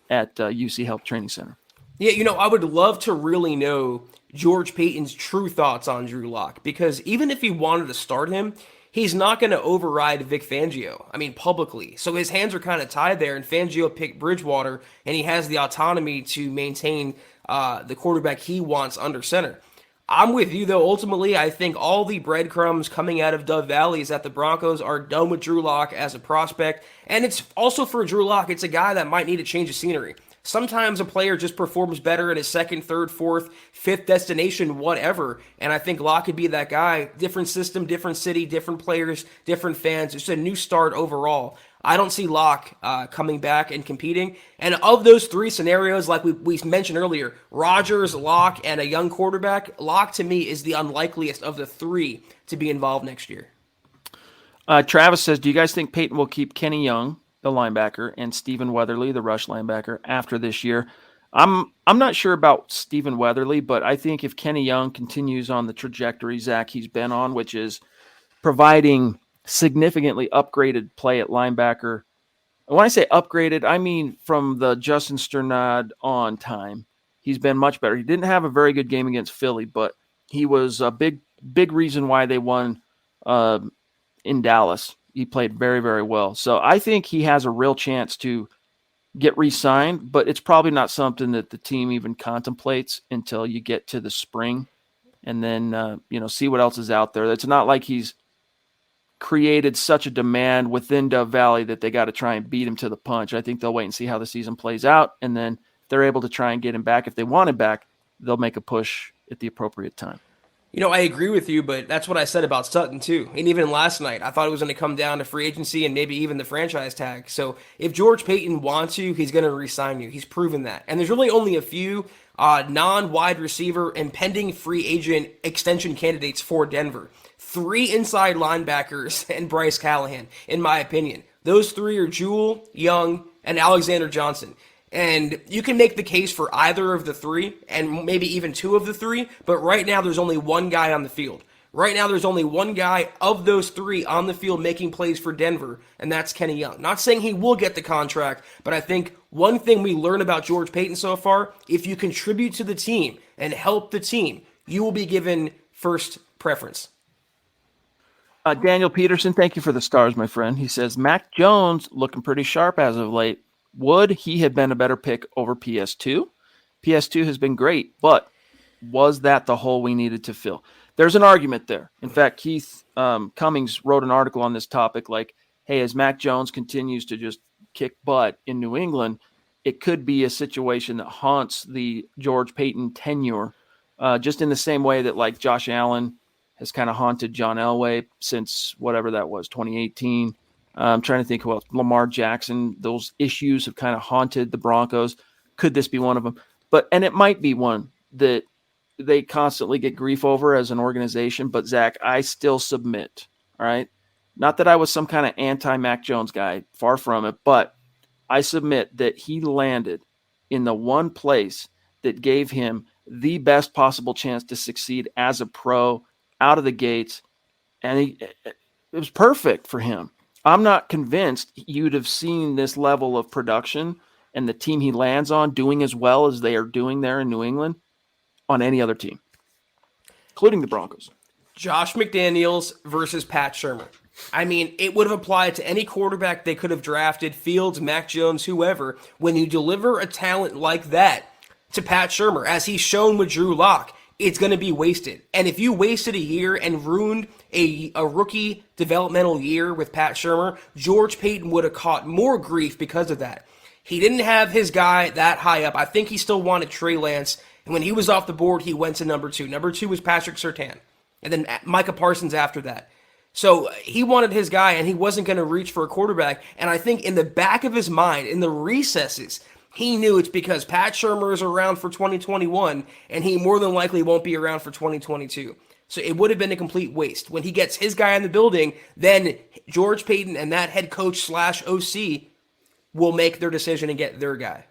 at UC Health Training Center. Yeah, I would love to really know George Paton's true thoughts on Drew Lock, because even if he wanted to start him, he's not going to override Vic Fangio, publicly. So his hands are kind of tied there, and Fangio picked Bridgewater, and he has the autonomy to maintain the quarterback he wants under center. I'm with you, though. Ultimately, I think all the breadcrumbs coming out of Dove Valley is that the Broncos are done with Drew Lock as a prospect. And it's also for Drew Lock, it's a guy that might need a change of scenery. Sometimes a player just performs better in his second, third, fourth, fifth destination, whatever. And I think Lock could be that guy. Different system, different city, different players, different fans. It's a new start overall. I don't see Locke coming back and competing. And of those three scenarios, like we mentioned earlier, Rodgers, Locke, and a young quarterback, Locke to me is the unlikeliest of the three to be involved next year. Travis says, do you guys think Peyton will keep Kenny Young, the linebacker, and Stephen Weatherly, the rush linebacker, after this year? I'm not sure about Stephen Weatherly, but I think if Kenny Young continues on the trajectory, Zach, he's been on, which is providing significantly upgraded play at linebacker. And when I say upgraded, I mean from the Justin Sternad on time. He's been much better. He didn't have a very good game against Philly, but he was a big reason why they won in Dallas. He played very, very well. So I think he has a real chance to get re-signed, but it's probably not something that the team even contemplates until you get to the spring and then, see what else is out there. It's not like he's created such a demand within Dove Valley that they got to try and beat him to the punch. I think they'll wait and see how the season plays out, and then if they're able to try and get him back. If they want him back, they'll make a push at the appropriate time. I agree with you, but that's what I said about Sutton too. And even last night, I thought it was going to come down to free agency and maybe even the franchise tag. So if George Paton wants you, he's going to re-sign you. He's proven that. And there's really only a few non-wide receiver and pending free agent extension candidates for Denver. 3 inside linebackers and Bryce Callahan, in my opinion. Those 3 are Jewell, Young, and Alexander Johnson. And you can make the case for either of the 3, and maybe even 2 of the 3, but right now there's only one guy on the field. Right now there's only one guy of those 3 on the field making plays for Denver, and that's Kenny Young. Not saying he will get the contract, but I think one thing we learn about George Paton so far, if you contribute to the team and help the team, you will be given first preference. Daniel Peterson, thank you for the stars, my friend. He says, Mac Jones looking pretty sharp as of late. Would he have been a better pick over PS2? PS2 has been great, but was that the hole we needed to fill? There's an argument there. In fact, Keith Cummings wrote an article on this topic like, hey, as Mac Jones continues to just kick butt in New England, it could be a situation that haunts the George Paton tenure, just in the same way that like Josh Allen has kind of haunted John Elway since whatever that was, 2018. I'm trying to think who else. Lamar Jackson, those issues have kind of haunted the Broncos. Could this be one of them? And it might be one that they constantly get grief over as an organization. But, Zach, I still submit, all right? Not that I was some kind of anti-Mac Jones guy, far from it, but I submit that he landed in the one place that gave him the best possible chance to succeed as a pro out of the gates, and it was perfect for him. I'm not convinced you'd have seen this level of production and the team he lands on doing as well as they are doing there in New England on any other team, including the Broncos. Josh McDaniels versus Pat Shurmur. It would have applied to any quarterback they could have drafted, Fields, Mac Jones, whoever. When you deliver a talent like that to Pat Shurmur, as he's shown with Drew Lock, it's going to be wasted. And if you wasted a year and ruined a rookie developmental year with Pat Shurmur, George Paton would have caught more grief because of that. He didn't have his guy that high up. I think he still wanted Trey Lance. And when he was off the board, he went to number 2. Number 2 was Patrick Surtain. And then Micah Parsons after that. So he wanted his guy, and he wasn't going to reach for a quarterback. And I think in the back of his mind, in the recesses, he knew it's because Pat Shurmur is around for 2021, and he more than likely won't be around for 2022. So it would have been a complete waste. When he gets his guy in the building, then George Paton and that head coach slash OC will make their decision and get their guy.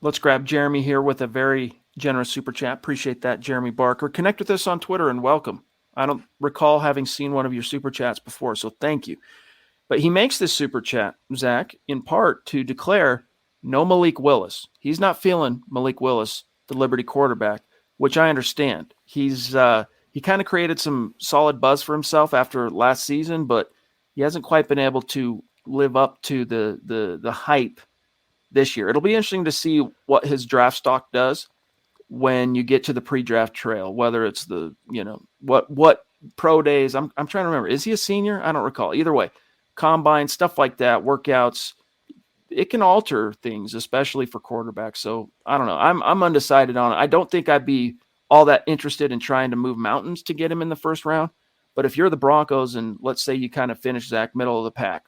Let's grab Jeremy here with a very generous super chat. Appreciate that, Jeremy Barker. Connect with us on Twitter and welcome. I don't recall having seen one of your super chats before, so thank you. But he makes this super chat, Zach, in part to declare no Malik Willis. He's not feeling Malik Willis, the Liberty quarterback, which I understand. He kind of created some solid buzz for himself after last season, but he hasn't quite been able to live up to the hype this year. It'll be interesting to see what his draft stock does when you get to the pre-draft trail, whether it's the, what pro days. I'm trying to remember. Is he a senior? I don't recall. Either way, combine, stuff like that, workouts, it can alter things, especially for quarterbacks. So I don't know. I'm undecided on it. I don't think I'd be all that interested in trying to move mountains to get him in the first round. But if you're the Broncos and let's say you kind of finish Zach middle of the pack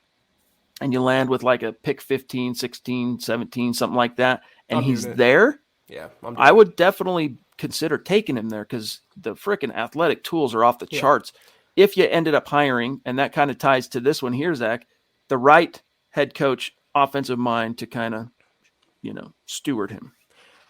and you land with like a pick 15, 16, 17, something like that, and he's there, yeah, I would definitely consider taking him there because the freaking athletic tools are off the charts. If you ended up hiring, and that kind of ties to this one here, Zach, the right head coach, offensive mind to kind of, steward him.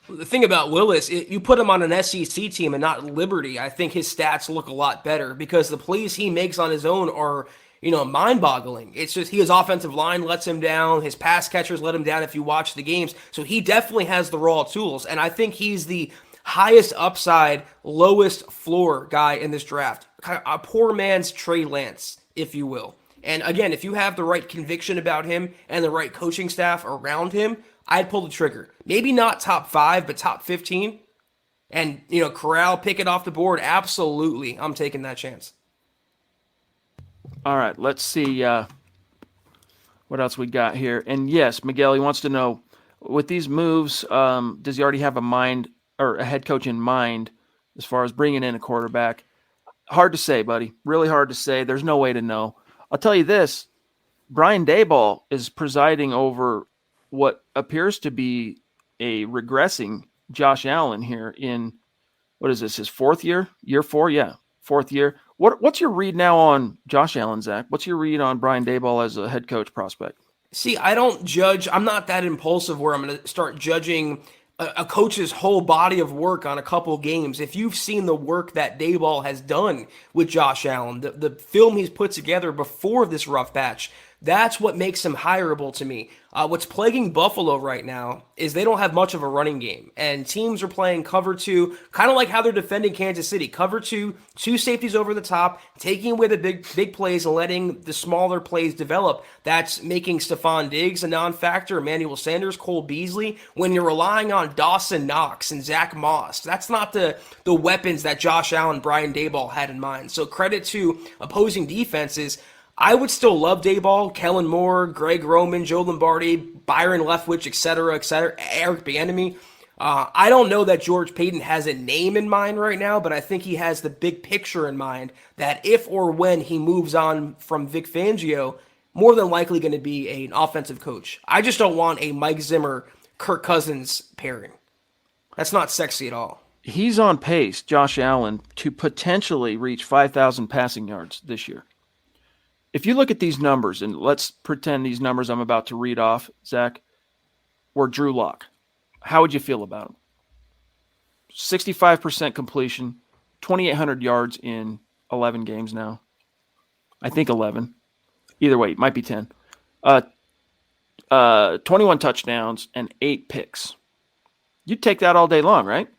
The thing about Willis, you put him on an SEC team and not Liberty, I think his stats look a lot better because the plays he makes on his own are, mind-boggling. It's just his offensive line lets him down. His pass catchers let him down if you watch the games. So he definitely has the raw tools. And I think he's the highest upside, lowest floor guy in this draft. A poor man's Trey Lance, if you will. And again, if you have the right conviction about him and the right coaching staff around him, I'd pull the trigger. Maybe not top 5, but top 15. And, corral, pick it off the board. Absolutely. I'm taking that chance. All right, let's see what else we got here. And yes, Miguel, he wants to know, with these moves, does he already have a mind or a head coach in mind as far as bringing in a quarterback? Hard to say, buddy. Really hard to say. There's no way to know. I'll tell you this. Brian Daboll is presiding over what appears to be a regressing Josh Allen here in, what is this, his fourth year? Year 4? Yeah, fourth year. What's your read now on Josh Allen, Zach? What's your read on Brian Daboll as a head coach prospect? See, I don't judge. I'm not that impulsive where I'm going to start judging a coach's whole body of work on a couple games. If you've seen the work that Daboll has done with Josh Allen, the film he's put together before this rough patch, that's what makes him hireable to me. What's plaguing Buffalo right now is they don't have much of a running game, and teams are playing cover 2, kind of like how they're defending Kansas City. Cover 2, 2 safeties over the top, taking away the big plays and letting the smaller plays develop. That's making Stephon Diggs a non-factor, Emmanuel Sanders, Cole Beasley. When you're relying on Dawson Knox and Zach Moss, that's not the weapons that Josh Allen, Brian Daboll had in mind. So credit to opposing defenses. I would still love Daboll, Kellen Moore, Greg Roman, Joe Lombardi, Byron Leftwich, etc., Eric Bieniemy. I don't know that George Paton has a name in mind right now, but I think he has the big picture in mind that if or when he moves on from Vic Fangio, more than likely going to be an offensive coach. I just don't want a Mike Zimmer, Kirk Cousins pairing. That's not sexy at all. He's on pace, Josh Allen, to potentially reach 5,000 passing yards this year. If you look at these numbers, and let's pretend these numbers I'm about to read off, Zach, were Drew Lock, how would you feel about him? 65% completion, 2,800 yards in 11 games now. I think 11. Either way, it might be 10. 21 touchdowns and 8 picks. You'd take that all day long, right?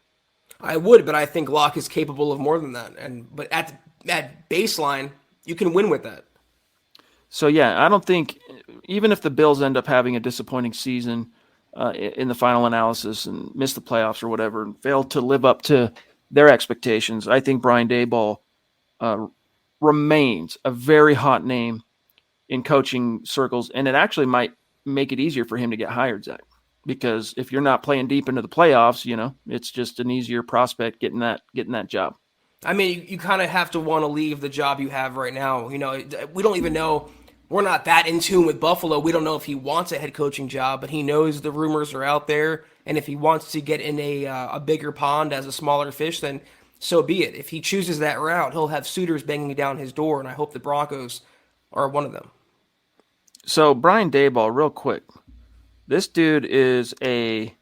I would, but I think Lock is capable of more than that. But at baseline, you can win with that. So, yeah, I don't think, even if the Bills end up having a disappointing season in the final analysis and miss the playoffs or whatever and fail to live up to their expectations, I think Brian Daboll remains a very hot name in coaching circles, and it actually might make it easier for him to get hired, Zach, because if you're not playing deep into the playoffs, it's just an easier prospect getting that job. I mean, you kind of have to want to leave the job you have right now. We don't even know. We're not that in tune with Buffalo. We don't know if he wants a head coaching job, but he knows the rumors are out there. And if he wants to get in a bigger pond as a smaller fish, then so be it. If he chooses that route, he'll have suitors banging down his door, and I hope the Broncos are one of them. So Brian Daboll, real quick, this dude is a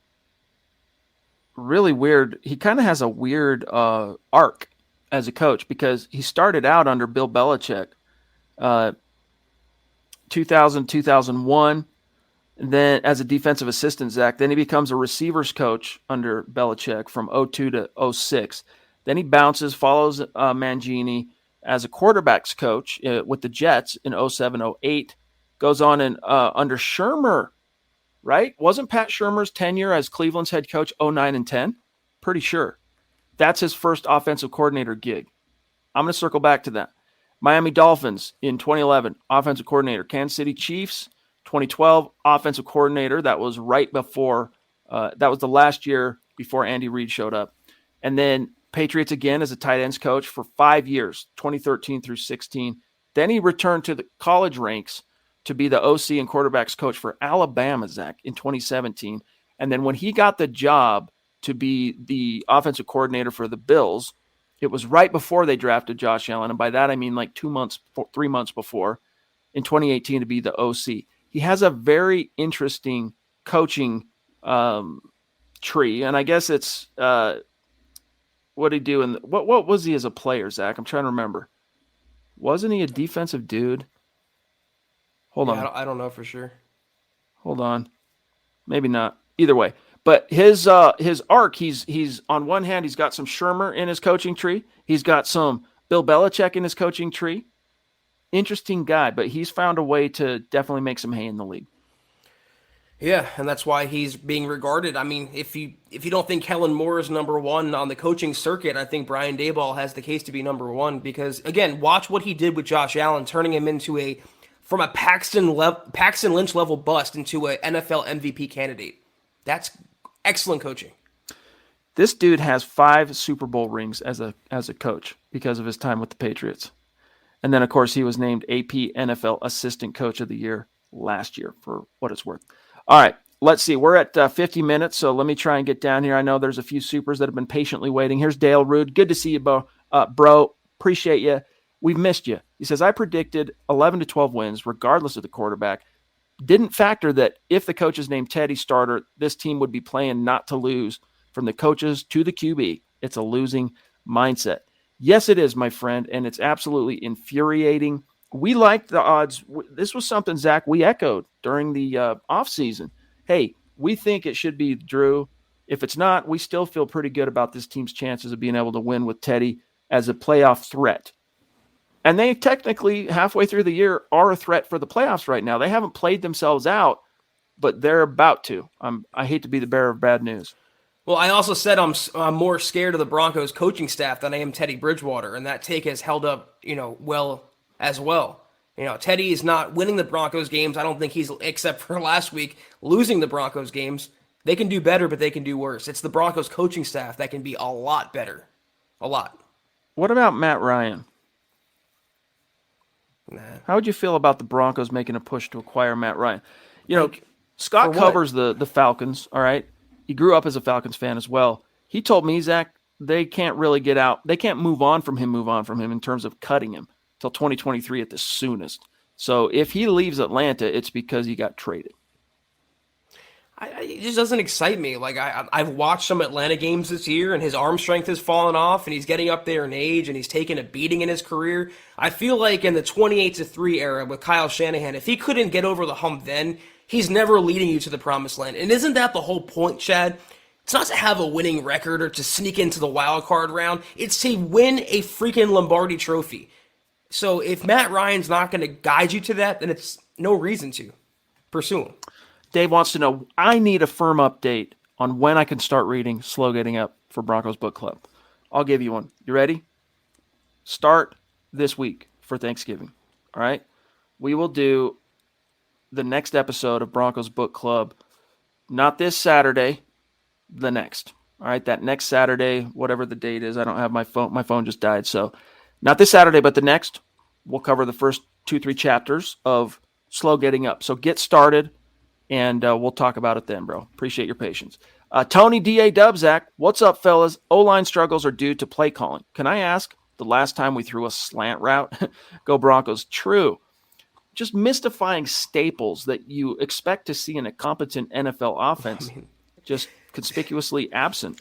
really weird. He kind of has a weird arc as a coach because he started out under Bill Belichick, 2000, 2001, and then as a defensive assistant, Zach. Then he becomes a receivers coach under Belichick from 02 to 06. Then he bounces, follows Mangini as a quarterbacks coach with the Jets in 07, 08. Goes on and under Shurmur, right? Wasn't Pat Shurmur's tenure as Cleveland's head coach 09 and 10? Pretty sure. That's his first offensive coordinator gig. I'm going to circle back to that. Miami Dolphins in 2011, offensive coordinator. Kansas City Chiefs, 2012, offensive coordinator. That was right before, that was the last year before Andy Reid showed up. And then Patriots again as a tight ends coach for 5 years, 2013 through 16. Then he returned to the college ranks to be the OC and quarterbacks coach for Alabama, Zach, in 2017. And then when he got the job to be the offensive coordinator for the Bills, it was right before they drafted Josh Allen. And by that, I mean like 3 months before, in 2018 to be the OC. He has a very interesting coaching tree. And I guess it's what did he do? And what was he as a player, Zach? I'm trying to remember. Wasn't he a defensive dude? Hold on. I don't know for sure. Hold on. Maybe not. Either way. But his arc, he's on one hand, he's got some Shurmur in his coaching tree. He's got some Bill Belichick in his coaching tree. Interesting guy, but he's found a way to definitely make some hay in the league. Yeah, and that's why he's being regarded. I mean, if you don't think Kellen Moore is number one on the coaching circuit, I think Brian Daboll has the case to be number one because, again, watch what he did with Josh Allen, turning him into from a Paxton Lynch level bust into an NFL MVP candidate. That's excellent coaching. This dude has 5 Super Bowl rings as a coach because of his time with the Patriots. And then, of course, he was named AP NFL Assistant Coach of the Year last year for what it's worth. All right, let's see. We're at 50 minutes, so let me try and get down here. I know there's a few supers that have been patiently waiting. Here's Dale Rude. Good to see you, bro. Appreciate you. We've missed you. He says, I predicted 11 to 12 wins, regardless of the quarterback. Didn't factor that if the coach is named Teddy starter, this team would be playing not to lose from the coaches to the QB. It's a losing mindset. Yes, it is, my friend, and it's absolutely infuriating. We liked the odds. This was something, Zach, we echoed during the offseason. Hey, we think it should be Drew. If it's not, we still feel pretty good about this team's chances of being able to win with Teddy as a playoff threat. And they technically, halfway through the year, are a threat for the playoffs right now. They haven't played themselves out, but they're about to. I hate to be the bearer of bad news. Well, I also said I'm more scared of the Broncos coaching staff than I am Teddy Bridgewater, and that take has held up, well as well. Teddy is not winning the Broncos games. I don't think he's, except for last week, losing the Broncos games. They can do better, but they can do worse. It's the Broncos coaching staff that can be a lot better. A lot. What about Matt Ryan? Nah. How would you feel about the Broncos making a push to acquire Matt Ryan? Scott covers the Falcons, all right? He grew up as a Falcons fan as well. He told me, Zach, they can't really get out. They can't move on from him in terms of cutting him till 2023 at the soonest. So if he leaves Atlanta, it's because he got traded. It just doesn't excite me. Like I've watched some Atlanta games this year, and his arm strength has fallen off, and he's getting up there in age, and he's taken a beating in his career. I feel like in the 28-3 era with Kyle Shanahan, if he couldn't get over the hump then, he's never leading you to the promised land. And isn't that the whole point, Chad? It's not to have a winning record or to sneak into the wild card round. It's to win a freaking Lombardi trophy. So if Matt Ryan's not going to guide you to that, then it's no reason to pursue him. Dave wants to know, I need a firm update on when I can start reading Slow Getting Up for Broncos Book Club. I'll give you one. You ready? Start this week for Thanksgiving. All right? We will do the next episode of Broncos Book Club, not this Saturday, the next. All right, that next Saturday, whatever the date is, I don't have my phone. My phone just died. So not this Saturday, but the next, we'll cover the first 2-3 chapters of Slow Getting Up. So get started, and we'll talk about it then, bro. Appreciate your patience. Tony D.A. Dubzak, what's up, fellas? O-line struggles are due to play calling. Can I ask, the last time we threw a slant route? Go Broncos. True. Just mystifying staples that you expect to see in a competent NFL offense, just conspicuously absent.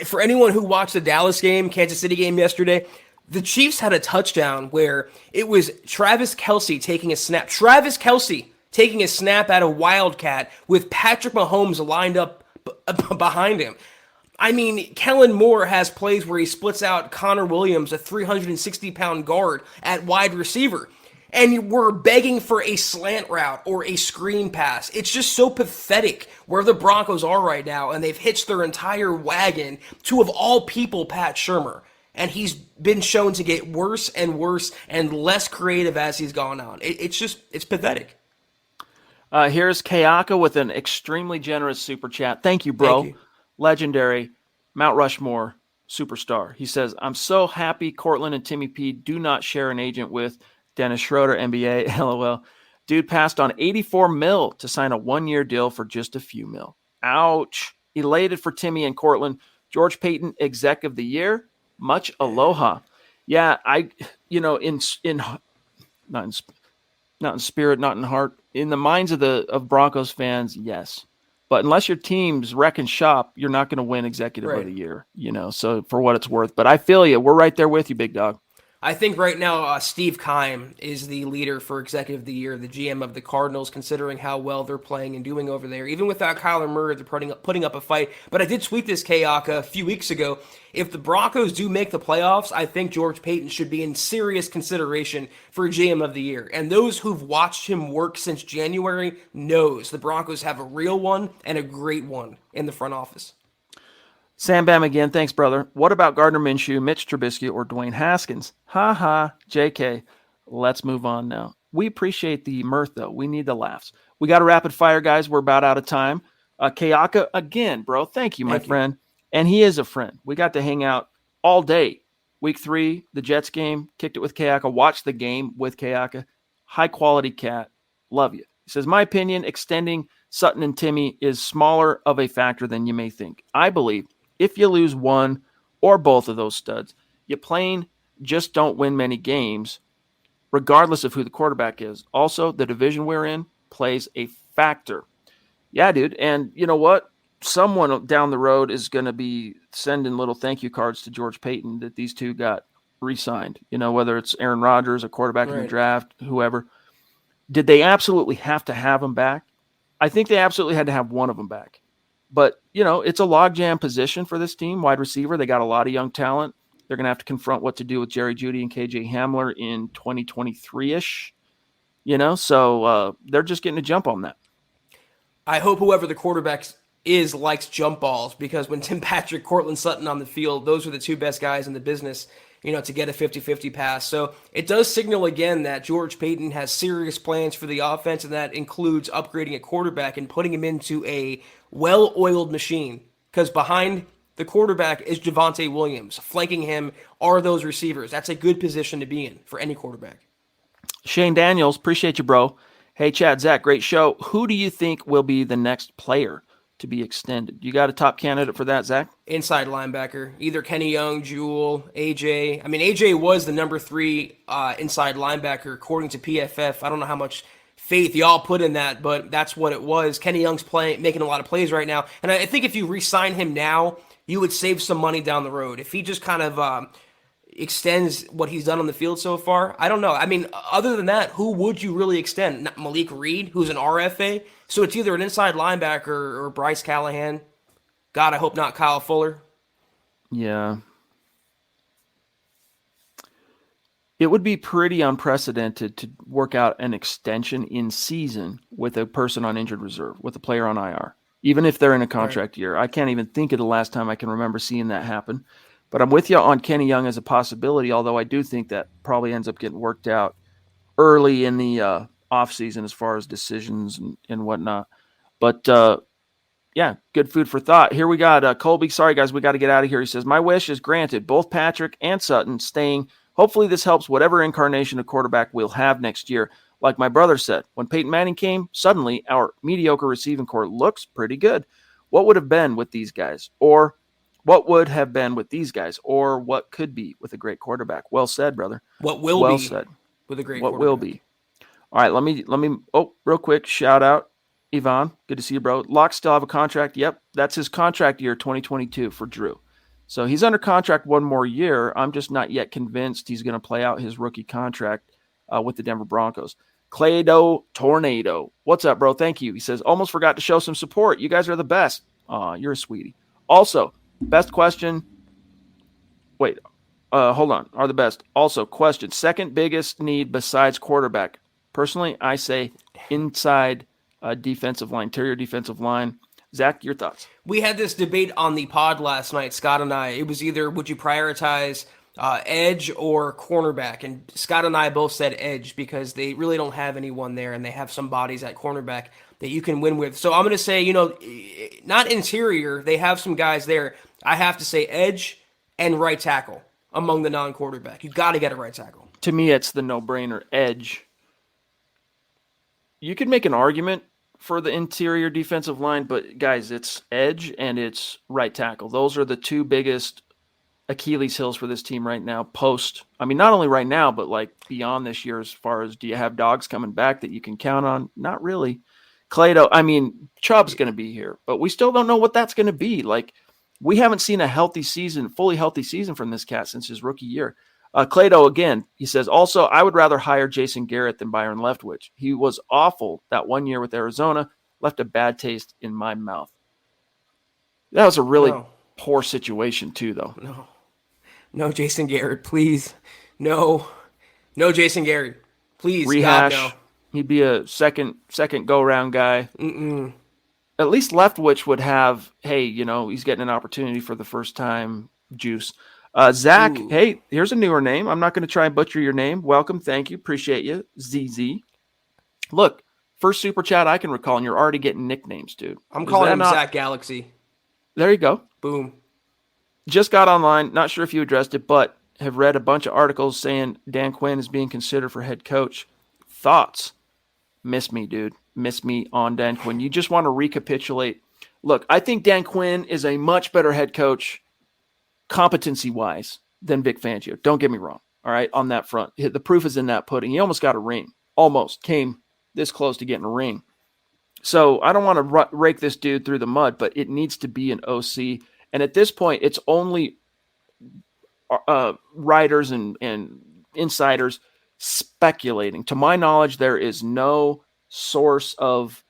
For anyone who watched the Dallas game, Kansas City game yesterday, the Chiefs had a touchdown where it was Travis Kelce taking a snap. Travis Kelce taking a snap at a Wildcat with Patrick Mahomes lined up behind him. I mean, Kellen Moore has plays where he splits out Connor Williams, a 360-pound guard, at wide receiver. And we're begging for a slant route or a screen pass. It's just so pathetic where the Broncos are right now, and they've hitched their entire wagon to, of all people, Pat Shurmur. And he's been shown to get worse and worse and less creative as he's gone on. It's pathetic. Here's Kayaka with an extremely generous super chat. Thank you, bro. Thank you. Legendary, Mount Rushmore superstar. He says, I'm so happy Courtland and Timmy P do not share an agent with Dennis Schroeder, NBA, LOL. Dude passed on $84 million to sign a one-year deal for just a few mil. Ouch. Elated for Timmy and Courtland. George Payton, exec of the year. Much aloha. Yeah, not in spirit, not in heart. In the minds of Broncos fans, yes. But unless your team's wrecking shop, you're not going to win executive of the year, so for what it's worth. But I feel you. We're right there with you, big dog. I think right now Steve Keim is the leader for Executive of the Year, the GM of the Cardinals, considering how well they're playing and doing over there. Even without Kyler Murray, they're putting up a fight. But I did tweet this, Kayaka, a few weeks ago. If the Broncos do make the playoffs, I think George Payton should be in serious consideration for GM of the Year. And those who've watched him work since January knows the Broncos have a real one and a great one in the front office. Sam Bam again. Thanks, brother. What about Gardner Minshew, Mitch Trubisky, or Dwayne Haskins? Ha ha, JK. Let's move on now. We appreciate the mirth, though. We need the laughs. We got a rapid fire, guys. We're about out of time. Kayaka, again, bro. Thank you, my friend. And he is a friend. We got to hang out all day. Week 3, the Jets game. Kicked it with Kayaka. Watched the game with Kayaka. High-quality cat. Love you. He says, my opinion, extending Sutton and Timmy is smaller of a factor than you may think. I believe if you lose one or both of those studs, you plain just don't win many games, regardless of who the quarterback is. Also, the division we're in plays a factor. Yeah, dude. And you know what? Someone down the road is going to be sending little thank you cards to George Payton that these two got re-signed. Whether it's Aaron Rodgers, a quarterback in the draft, whoever. Did they absolutely have to have him back? I think they absolutely had to have one of them back. But, it's a logjam position for this team, wide receiver. They got a lot of young talent. They're going to have to confront what to do with Jerry Jeudy and KJ Hamler in 2023-ish, so they're just getting a jump on that. I hope whoever the quarterback is likes jump balls, because when Tim Patrick, Courtland Sutton on the field, those are the two best guys in the business, to get a 50-50 pass. So it does signal again that George Payton has serious plans for the offense, and that includes upgrading a quarterback and putting him into a well-oiled machine, because behind the quarterback is Javonte Williams. Flanking him are those receivers. That's a good position to be in for any quarterback. Shane Daniels, appreciate you, bro. Hey, Chad, Zach, great show. Who do you think will be the next player to be extended? You got a top candidate for that, Zach? Inside linebacker. Either Kenny Young, Jewell, AJ. I mean, AJ was the number 3 inside linebacker according to PFF. I don't know how much faith y'all put in that, but that's what it was. Kenny Young's making a lot of plays right now. And I think if you re-sign him now, you would save some money down the road. If he just kind of extends what he's done on the field so far, I don't know. I mean, other than that, who would you really extend? Not Malik Reed, who's an RFA. So it's either an inside linebacker or Bryce Callahan. God, I hope not Kyle Fuller. Yeah. It would be pretty unprecedented to work out an extension in season with a person on injured reserve, with a player on IR, even if they're in a contract year. I can't even think of the last time I can remember seeing that happen. But I'm with you on Kenny Young as a possibility, although I do think that probably ends up getting worked out early in the offseason as far as decisions and whatnot. But Yeah, good food for thought. Here we got Colby. Sorry, guys, we got to get out of here. He says, my wish is granted. Both Patrick and Sutton staying. Hopefully this helps whatever incarnation of quarterback we'll have next year. Like my brother said, when Peyton Manning came, suddenly our mediocre receiving corps looks pretty good. What would have been with these guys? Or what would have been with these guys? Or what could be with a great quarterback? Well said, brother. What will well be said. with a great what quarterback. will be. All right, let me real quick, shout out Yvonne. Good to see you, bro. Locke still have a contract. Yep, that's his contract year 2022 for Drew. So he's under contract one more year. I'm just not yet convinced he's going to play out his rookie contract with the Denver Broncos. Claydo Tornado. What's up, bro? Thank you. He says, almost forgot to show some support. You guys are the best. Aw, you're a sweetie. Also, best question. Wait, hold on. Are the best. Also, question. Second biggest need besides quarterback. Personally, I say inside defensive line, interior defensive line. Zach, your thoughts? We had this debate on the pod last night, Scott and I. It was either would you prioritize edge or cornerback? And Scott and I both said edge because they really don't have anyone there, and they have some bodies at cornerback that you can win with. So I'm going to say, not interior. They have some guys there. I have to say edge and right tackle among the non-quarterback. You got to get a right tackle. To me, it's the no-brainer edge. You could make an argument for the interior defensive line, but guys, it's edge and it's right tackle. Those are the two biggest Achilles heels for this team right now. Not only right now, but like beyond this year, as far as do you have dogs coming back that you can count on? Not really. Claydo, Chubb's going to be here, but we still don't know what that's going to be. Like, we haven't seen a fully healthy season from this cat since his rookie year. Claydo, again, he says, also, I would rather hire Jason Garrett than Byron Leftwich. He was awful that 1 year with Arizona, left a bad taste in my mouth. That was a really poor situation, too, though. No, Jason Garrett, please. No, Jason Garrett, please. Rehash. God, no. He'd be a second go-round guy. At least Leftwich would have, he's getting an opportunity for the first time juice. Zach, Hey, here's a newer name. I'm not going to try and butcher your name. Welcome. Thank you. Appreciate you. ZZ. Look, first super chat I can recall, and you're already getting nicknames, dude. I'm calling him Zach Galaxy. There you go. Boom. Just got online. Not sure if you addressed it, but have read a bunch of articles saying Dan Quinn is being considered for head coach. Thoughts? Miss me, dude. Miss me on Dan Quinn. You just want to recapitulate. Look, I think Dan Quinn is a much better head coach competency-wise than Vic Fangio. Don't get me wrong, all right, on that front. The proof is in that pudding. He almost got a ring. Almost came this close to getting a ring. So I don't want to rake this dude through the mud, but it needs to be an OC. And at this point, it's only writers and insiders speculating. To my knowledge, there is no source of,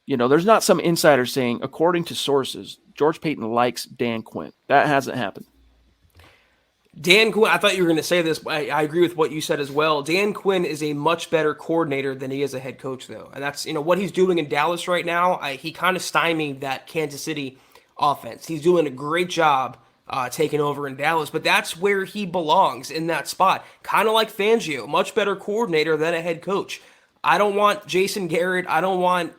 there's not some insider saying, according to sources, George Payton likes Dan Quinn. That hasn't happened. Dan Quinn, I thought you were going to say this, but I agree with what you said as well. Dan Quinn is a much better coordinator than he is a head coach, though. And that's, what he's doing in Dallas right now. He kind of stymied that Kansas City offense. He's doing a great job taking over in Dallas, but that's where he belongs, in that spot. Kind of like Fangio, much better coordinator than a head coach. I don't want Jason Garrett. I don't want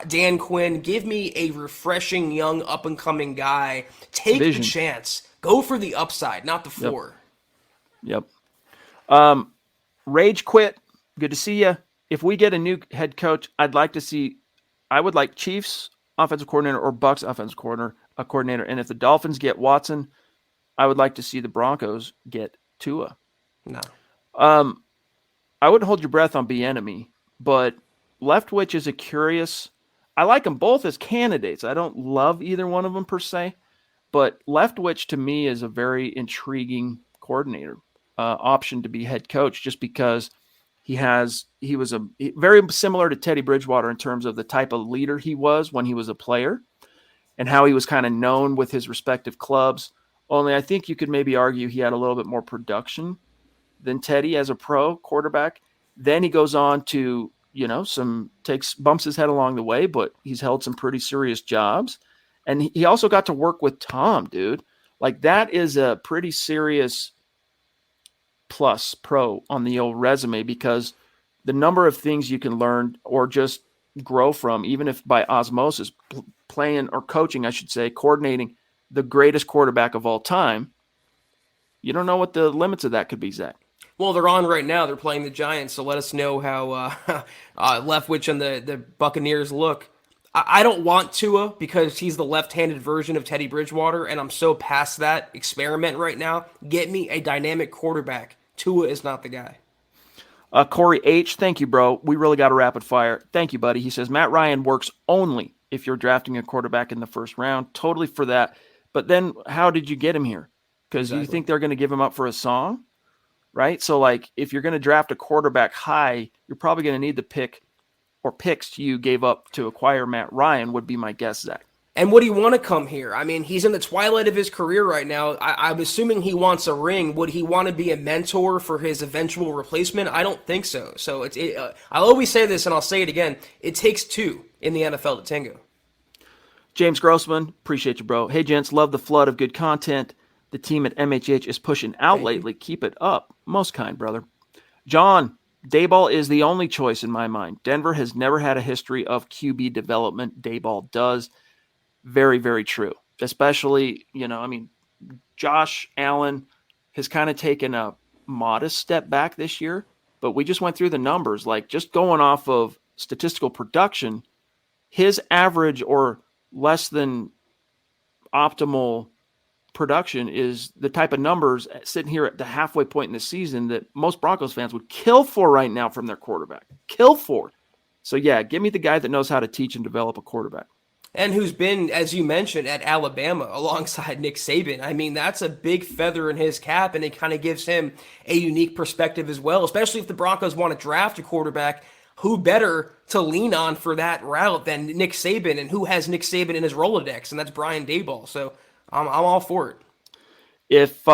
Dan Quinn. Give me a refreshing, young, up-and-coming guy. Take the chance. Go for the upside, not the floor. Yep. Rage Quit. Good to see you. If we get a new head coach, I would like Chiefs offensive coordinator or Bucks offensive coordinator. And if the Dolphins get Watson, I would like to see the Broncos get Tua. No. I wouldn't hold your breath on Bieniemy, but Leftwich is I like them both as candidates. I don't love either one of them per se, but Leftwich to me is a very intriguing coordinator option to be head coach, just because he was very similar to Teddy Bridgewater in terms of the type of leader he was when he was a player and how he was kind of known with his respective clubs. Only I think you could maybe argue he had a little bit more production than Teddy as a pro quarterback. Then he goes on to, bumps his head along the way, but he's held some pretty serious jobs. And he also got to work with Tom, dude. Like, that is a pretty serious plus pro on the old resume, because the number of things you can learn, or just grow from, even if by osmosis, playing or coaching, I should say, coordinating the greatest quarterback of all time. You don't know what the limits of that could be, Zach. Well, they're on right now. They're playing the Giants, so let us know how Leftwich and the Buccaneers look. I don't want Tua because he's the left-handed version of Teddy Bridgewater, and I'm so past that experiment right now. Get me a dynamic quarterback. Tua is not the guy. Corey H., thank you, bro. We really got a rapid fire. Thank you, buddy. He says, Matt Ryan works only if you're drafting a quarterback in the first round. Totally for that. But then how did you get him here? Because you think they're going to give him up for a song, right? So, like, if you're going to draft a quarterback high, you're probably going to need the pick or picks you gave up to acquire Matt Ryan would be my guess, Zach. And would he want to come here? I mean, he's in the twilight of his career right now. I'm assuming he wants a ring. Would he want to be a mentor for his eventual replacement? I don't think so. So I'll always say this, and I'll say it again. It takes two in the NFL to tango. James Grossman, appreciate you, bro. Hey, gents, love the flood of good content the team at MHH is pushing out lately. Keep it up. Most kind, brother. John, Dayball is the only choice in my mind. Denver has never had a history of QB development. Dayball does. Very, very true. Especially, Josh Allen has kind of taken a modest step back this year, but we just went through the numbers. Like, just going off of statistical production, his average or less than optimal production is the type of numbers sitting here at the halfway point in the season that most Broncos fans would kill for right now from their quarterback. Kill for. So, yeah, give me the guy that knows how to teach and develop a quarterback. And who's been, as you mentioned, at Alabama alongside Nick Saban. I mean, that's a big feather in his cap, and it kind of gives him a unique perspective as well, especially if the Broncos want to draft a quarterback. Who better to lean on for that route than Nick Saban, and who has Nick Saban in his Rolodex, and that's Brian Daboll. So I'm all for it. If,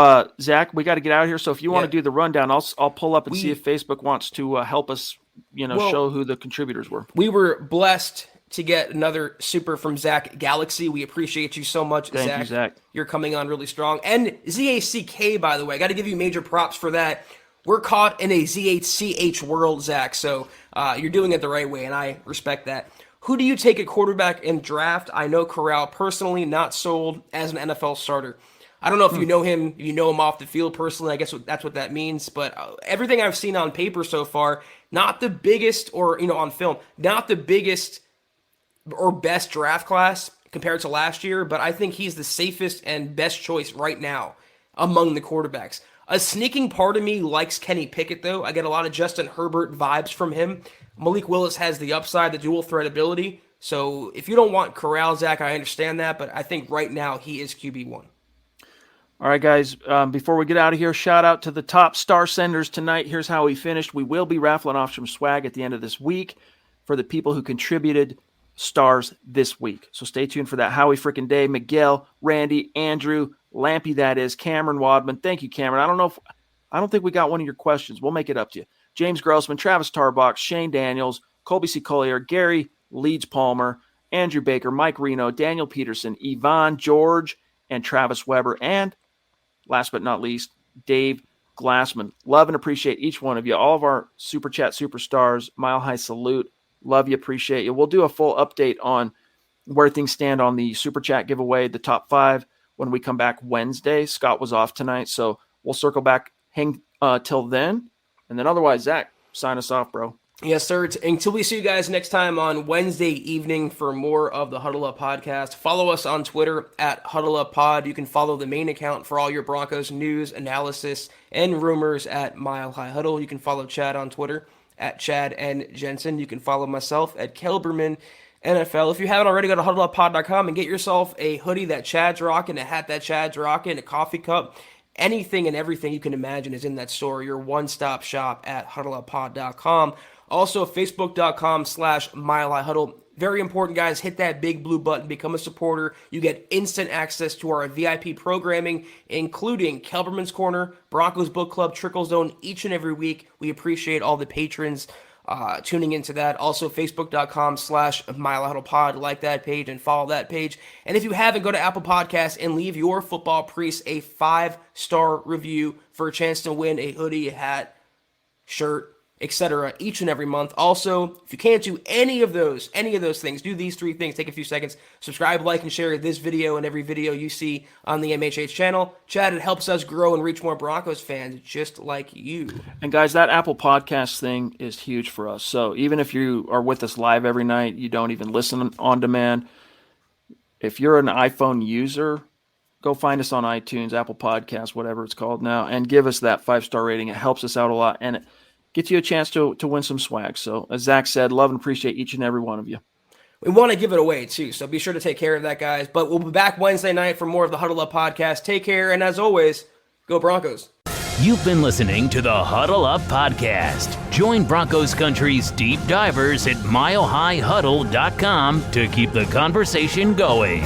Zach, we got to get out of here, so if you want to do the rundown, I'll pull up and see if Facebook wants to help us, show who the contributors were. We were blessed to get another super from Zach Galaxy. We appreciate you so much, Zach. Thank you, Zach. You're coming on really strong. And ZACK, by the way, I got to give you major props for that. We're caught in a ZHCH world, Zach, so you're doing it the right way, and I respect that. Who do you take at quarterback in draft? I know Corral personally, not sold as an NFL starter. I don't know if you know him, if you know him off the field personally. I guess that's what that means. But everything I've seen on paper so far, not the biggest, or on film, not the biggest or best draft class compared to last year, but I think he's the safest and best choice right now among the quarterbacks. A sneaking part of me likes Kenny Pickett, though. I get a lot of Justin Herbert vibes from him. Malik Willis has the upside, the dual threat ability. So if you don't want Corral, Zach, I understand that, but I think right now he is QB1. All right, guys, before we get out of here, shout out to the top star senders tonight. Here's how we finished. We will be raffling off some swag at the end of this week for the people who contributed stars this week. So stay tuned for that. Howie frickin' Day, Miguel, Randy, Andrew, Lampy, that is, Cameron Wadman. Thank you, Cameron. I don't think we got one of your questions. We'll make it up to you. James Grossman, Travis Tarbox, Shane Daniels, Colby C. Collier, Gary Leeds Palmer, Andrew Baker, Mike Reno, Daniel Peterson, Yvonne George, and Travis Weber, and last but not least, Dave Glassman. Love and appreciate each one of you. All of our Super Chat superstars, Mile High salute. Love you, appreciate you. We'll do a full update on where things stand on the Super Chat giveaway, the top 5, when we come back Wednesday. Scott was off tonight, so we'll circle back, hang till then. And then otherwise, Zach, sign us off, bro. Yes, sir. Until we see you guys next time on Wednesday evening for more of the Huddle Up Podcast. Follow us on Twitter at Huddle Up Pod. You can follow the main account for all your Broncos news, analysis, and rumors at Mile High Huddle. You can follow Chad on Twitter at Chad and Jensen. You can follow myself at Kelberman NFL. If you haven't already, go to huddleuppod.com and get yourself a hoodie that Chad's rocking, a hat that Chad's rocking, a coffee cup. Anything and everything you can imagine is in that store. Your one-stop shop at huddleuppod.com. Also, facebook.com/Mile High Huddle. Very important, guys. Hit that big blue button. Become a supporter. You get instant access to our VIP programming, including Kelberman's Corner, Broncos Book Club, Trickle Zone, each and every week. We appreciate all the patrons tuning into that. Also, facebook.com/Mile High Huddle Pod. Like that page and follow that page. And if you haven't, go to Apple Podcasts and leave your football priest a 5-star review for a chance to win a hoodie, a hat, shirt, etc. each and every month. Also, if you can't do any of those things, do these 3 things. Take a few seconds. Subscribe, like, and share this video and every video you see on the MHH channel. Chad, it helps us grow and reach more Broncos fans just like you. And guys, that Apple Podcast thing is huge for us. So even if you are with us live every night, you don't even listen on demand. If you're an iPhone user, go find us on iTunes, Apple Podcasts, whatever it's called now, and give us that 5-star rating. It helps us out a lot, and it gets you a chance to win some swag. So as Zach said, love and appreciate each and every one of you. We want to give it away too, so be sure to take care of that, guys. But we'll be back Wednesday night for more of the Huddle Up podcast. Take care, and as always, go Broncos. You've been listening to the Huddle Up Podcast. Join Broncos Country's deep divers at milehighhuddle.com to keep the conversation going.